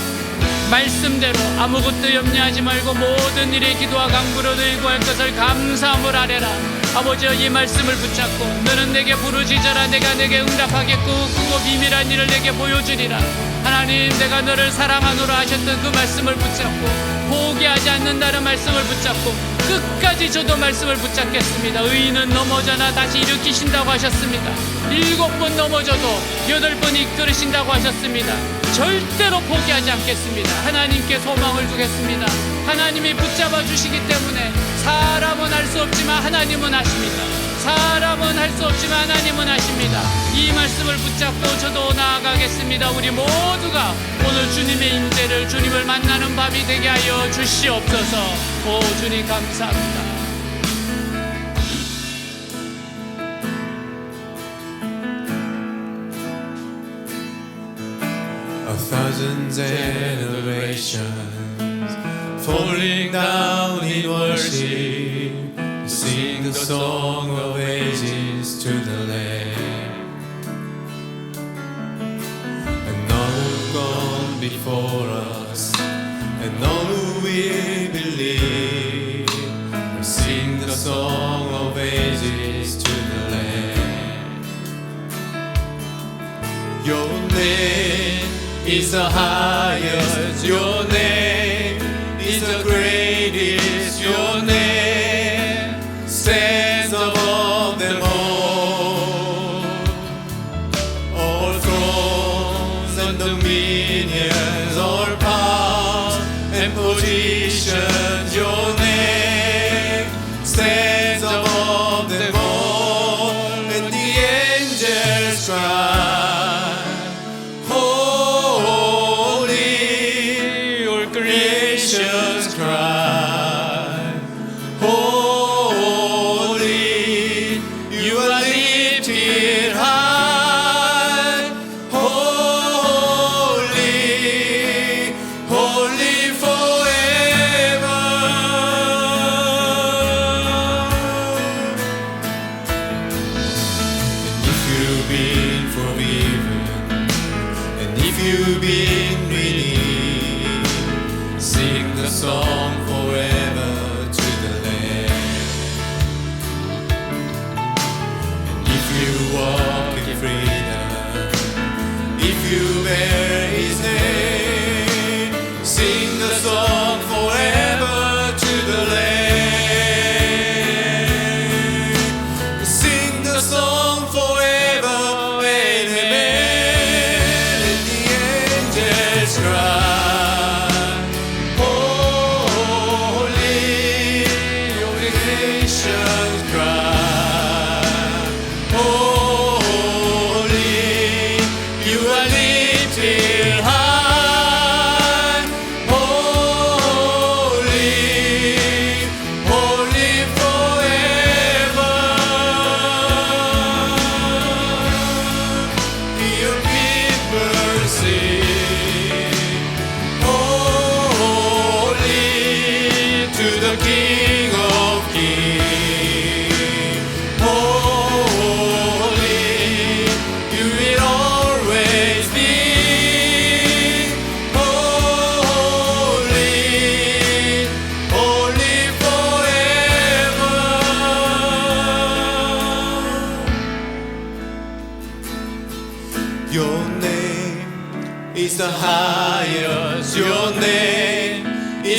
S2: 말씀대로 아무것도 염려하지 말고 모든 일에 기도와 간구로 늘고 할 것을 감사함을 아뢰라. 아버지여, 이 말씀을 붙잡고 너는 내게 부르짖어라. 내가 내게 응답하겠고 크고 비밀한 일을 내게 보여주리라. 하나님, 내가 너를 사랑하노라 하셨던 그 말씀을 붙잡고 포기하지 않는다는 말씀을 붙잡고 끝까지 저도 말씀을 붙잡겠습니다. 의인은 넘어져나 다시 일으키신다고 하셨습니다. 7번 넘어져도 8번 이끌으신다고 하셨습니다. 절대로 포기하지 않겠습니다. 하나님께 소망을 두겠습니다. 하나님이 붙잡아 주시기 때문에 사람은 할 수 없지만 하나님은 하십니다. 사람은 할 수 없지만 하나님은 하십니다. 이 말씀을 붙잡고 저도 나아가겠습니다. 우리 모두가 오늘 주님의 임재를, 주님을 만나는 밤이 되게 하여 주시옵소서. 오 주님 감사합니다.
S4: A thousand generations falling down in worship, sing the song of ages to the Lamb. And all who've gone before us, and all who will believe, will sing the song of ages to the Lamb. Your name is the highest, your name is the greatest, your name stands above them all. All thrones and dominions, all powers and positions, your name stands above them all. And the angels cry, holy, all creations cry, holy, you are lifted high, holy, holy forever. And if you've been forgiven, and if you've been redeemed, sing the song forever to the Lamb. And if you walk in freedom, if you bear His name, sing the song forever to the Lamb. Sing the song forever and amen. And the angels cry, holy,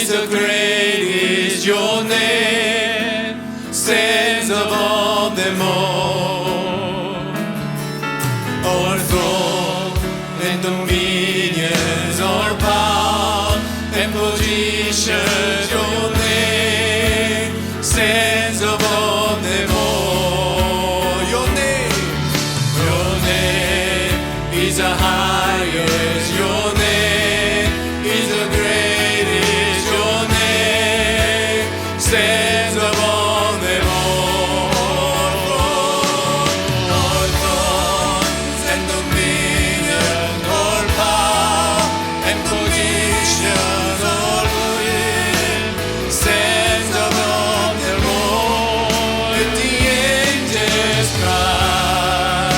S4: so great is your name, stands above them all. All throne and dominions, all power and positions, your name stands above them all. Your name is the highest. Your name is the greatest. Your name stands above them all. All thrones and dominion, all power and positions, all ruling stands above them all. Let the angels cry,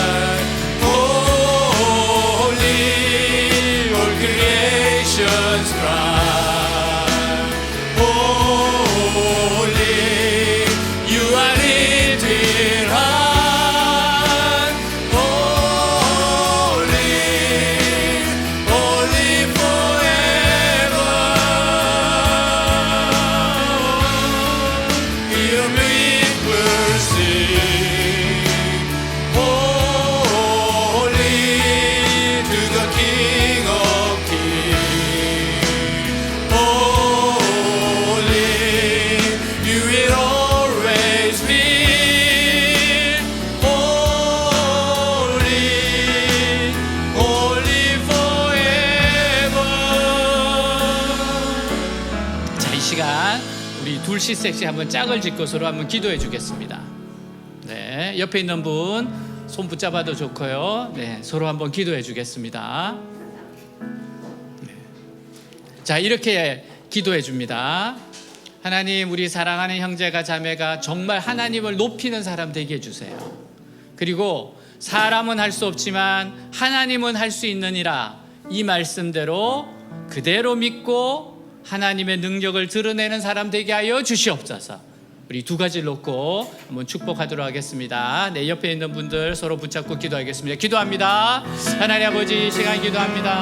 S4: holy, all creations cry, holy, you are lifted high, holy, holy forever. Hear me will sing, holy to the King of Kings, holy, you will always be, holy, holy forever.
S2: 자, 이 시간 우리 둘씩 셋씩 한번 짝을 짓고 서로 한번 기도해 주겠습니다. 네, 옆에 있는 분 손 붙잡아도 좋고요. 네, 서로 한번 기도해 주겠습니다. 네. 자, 이렇게 기도해 줍니다. 하나님, 우리 사랑하는 형제가 자매가 정말 하나님을 높이는 사람 되게 해주세요. 그리고 사람은 할 수 없지만 하나님은 할 수 있느니라, 이 말씀대로 그대로 믿고 하나님의 능력을 드러내는 사람 되게 하여 주시옵소서. 우리 두 가지를 놓고 한번 축복하도록 하겠습니다. 내 옆에 있는 분들 서로 붙잡고 기도하겠습니다. 기도합니다. 하나님 아버지, 이 시간 기도합니다.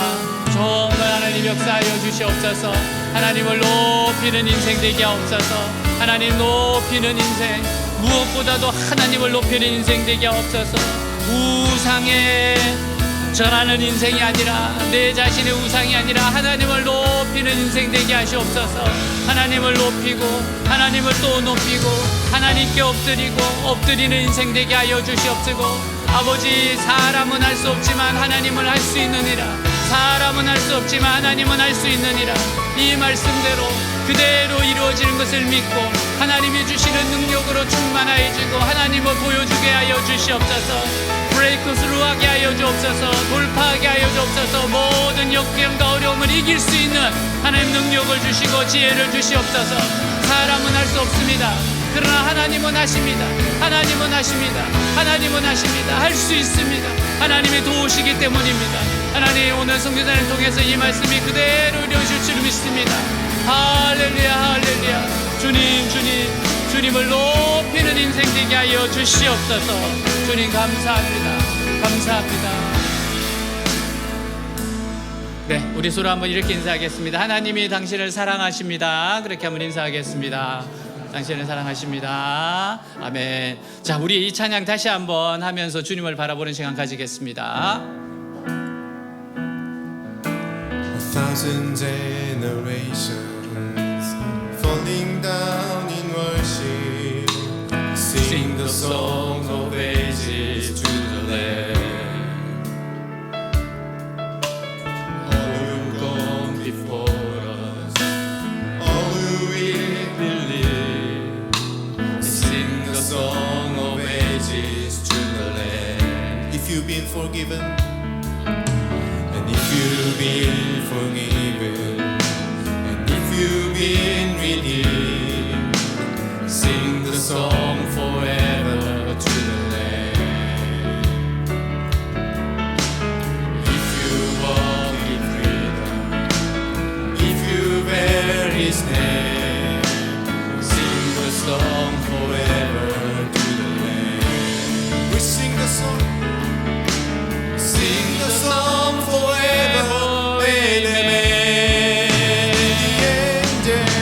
S2: 정말 하나님 역사하여 주시옵소서. 하나님을 높이는 인생 되게 하옵소서. 하나님 높이는 인생, 무엇보다도 하나님을 높이는 인생 되게 하옵소서. 우상에 절하는 인생이 아니라, 내 자신의 우상이 아니라 하나님을 높이는 인생 되게 하시옵소서. 하나님을 높이고 하나님을 또 높이고 하나님께 엎드리는 인생 되게 하여 주시옵시고, 아버지, 사람은 할 수 없지만 하나님은 할 수 있느니라. 사람은 할 수 없지만 하나님은 할 수 있느니라. 이 말씀대로 그대로 이루어지는 것을 믿고 하나님이 주시는 능력으로 충만하여지고 하나님을 보여주게 하여 주시옵소서. 브레이크스루 하게 하여 주옵소서. 돌파하게 하여 주옵소서. 모든 역경과 어려움을 이길 수 있는 하나님 능력을 주시고 지혜를 주시옵소서. 사람은 할 수 없습니다. 그러나 하나님은 하십니다. 하나님은 하십니다. 하나님은 하십니다. 할 수 있습니다. 하나님이 도우시기 때문입니다. 하나님, 오늘 성교단을 통해서 이 말씀이 그대로 이루어질 줄 믿습니다. 할렐루야, 할렐루야. 주님, 주님을 높이는 인생 되게 하여 주시옵소서. 주님, 감사합니다. 감사합니다. 네, 우리 서로 한번 이렇게 인사하겠습니다. 하나님이 당신을 사랑하십니다. 그렇게 한번 인사하겠습니다. 당신을 사랑하십니다. 아멘. 자, 우리 이 찬양 다시 한번 하면서 주님을 바라보는 시간 가지겠습니다.
S4: A thousand generations falling down in worship, sing the song of ages to the Lamb. All who come before us, all who will believe, sing the song of ages to the Lamb. If you've been forgiven, and if you've been forgiven, and if you've been redeemed, sing the song forever to the Lamb. If you walk in freedom, if you bear His name, sing the song forever to the Lamb. We sing the song. Sing the song forever, amen. The angels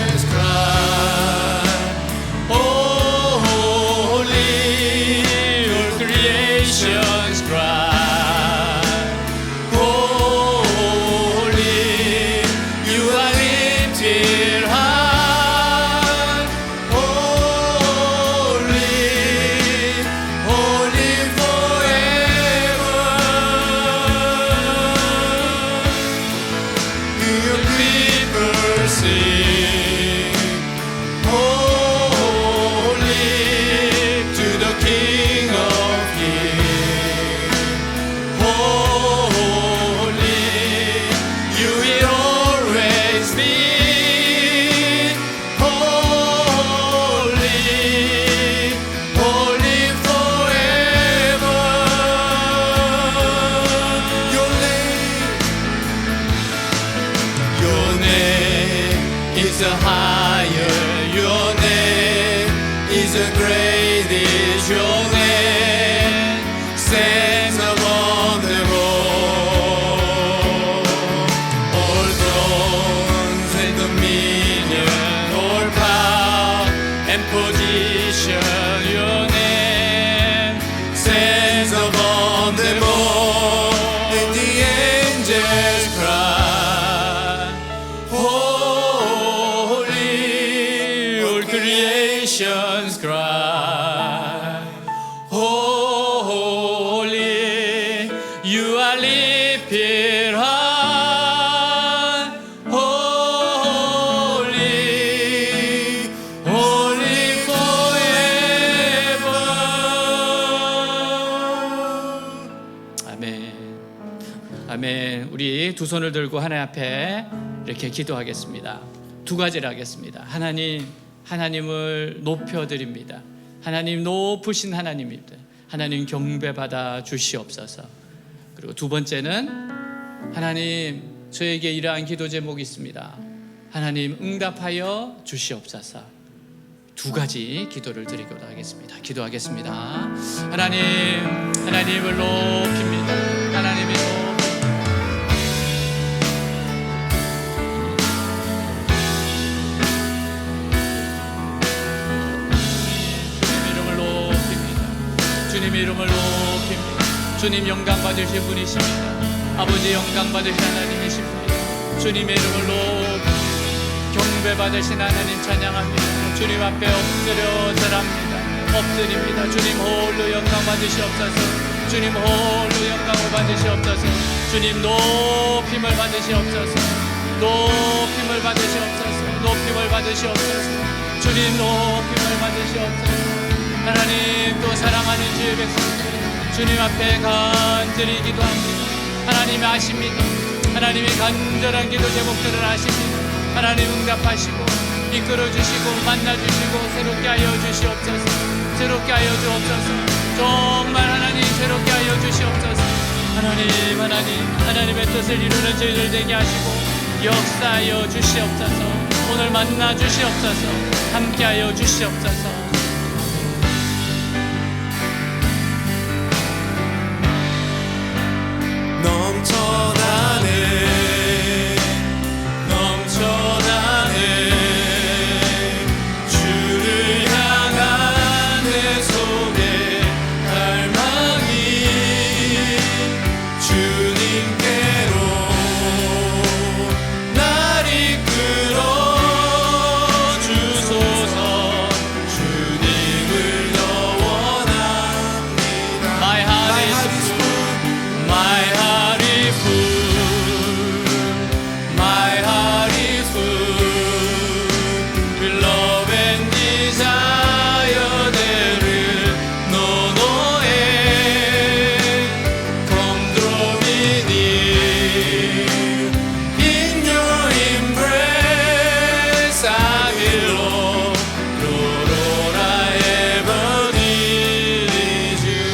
S4: is a higher, your name is a great, is your name stands above them all. All thrones and dominion, all power and position, your name stands above them all. And the angels cry, holy, all creations cry, holy, you are lifted high, holy, holy forever.
S2: 아멘. 아멘. 우리 두 손을 들고 하나님 앞에 이렇게 기도하겠습니다. 두 가지를 하겠습니다. 하나님을 높여드립니다. 하나님 높으신 하나님입니다. 하나님 경배받아 주시옵소서. 그리고 두 번째는 하나님 저에게 이러한 기도 제목이 있습니다. 하나님 응답하여 주시옵소서. 두 가지 기도를 드리도록 하겠습니다. 기도하겠습니다. 하나님을 높입니다. 하나님이 주님의 이름을 높입니다. 주님 영광 받으실 분이십니다. 아버지 영광 받으신 하나님이십니다. 주님의 이름을 높입니다. 경배 받으신 하나님 찬양합니다. 주님 앞에 엎드려 절합니다. 엎드립니다. 주님 홀로 영광 받으시옵소서. 주님 홀로 영광을 받으시옵소서. 주님 높임을 받으시옵소서. 높임을 받으시옵소서. 높임을 받으시옵소서. 주님 높임을 받으시옵소서. 하나님 또 사랑하는 주의 백성들 주님 앞에 간절히 기도합니다. 하나님이 아십니다. 하나님의 간절한 기도 제목들을 아십니다. 하나님 응답하시고 이끌어주시고 만나주시고 새롭게 하여 주시옵소서. 새롭게 하여 주옵소서. 정말 하나님 새롭게 하여 주시옵소서. 하나님의 뜻을 이루는 저희들 되게 하시고 역사하여 주시옵소서. 오늘 만나 주시옵소서. 함께 하여 주시옵소서.
S4: 넘쳐나네 주를 향한 내 속에 갈망이 주님께로 날 이끌어 주소서. 주님을 더 원합니다. My heart is full. My heart is full. My heart is full with love and desire. There is no end. Come draw me near. In your embrace I belong. Lord, all I ever need is you.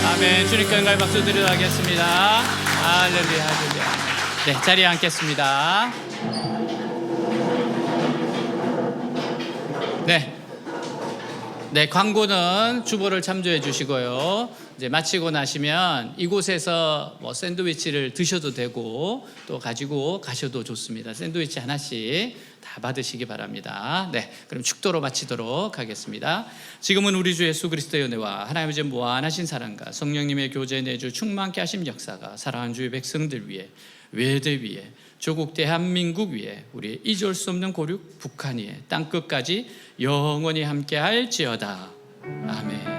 S2: 아멘. 주님께 영광의 박수 드리도록 하겠습니다. 할렐루야, 할렐루야. 네, 자리에 앉겠습니다. 네, 광고는 주보를 참조해 주시고요. 이제 마치고 나시면 이곳에서 뭐 샌드위치를 드셔도 되고 또 가지고 가셔도 좋습니다. 샌드위치 하나씩 다 받으시기 바랍니다. 네, 그럼 축도로 마치도록 하겠습니다. 지금은 우리 주 예수 그리스도의 은혜와 하나님의 제 무한하신 사랑과 성령님의 교제 내주 충만케 하심 역사가 사랑하는 주의 백성들 위해, 외대 위에, 조국 대한민국 위에, 우리 잊을 수 없는 고륙 북한 위에, 땅끝까지 영원히 함께 할지어다. 아멘.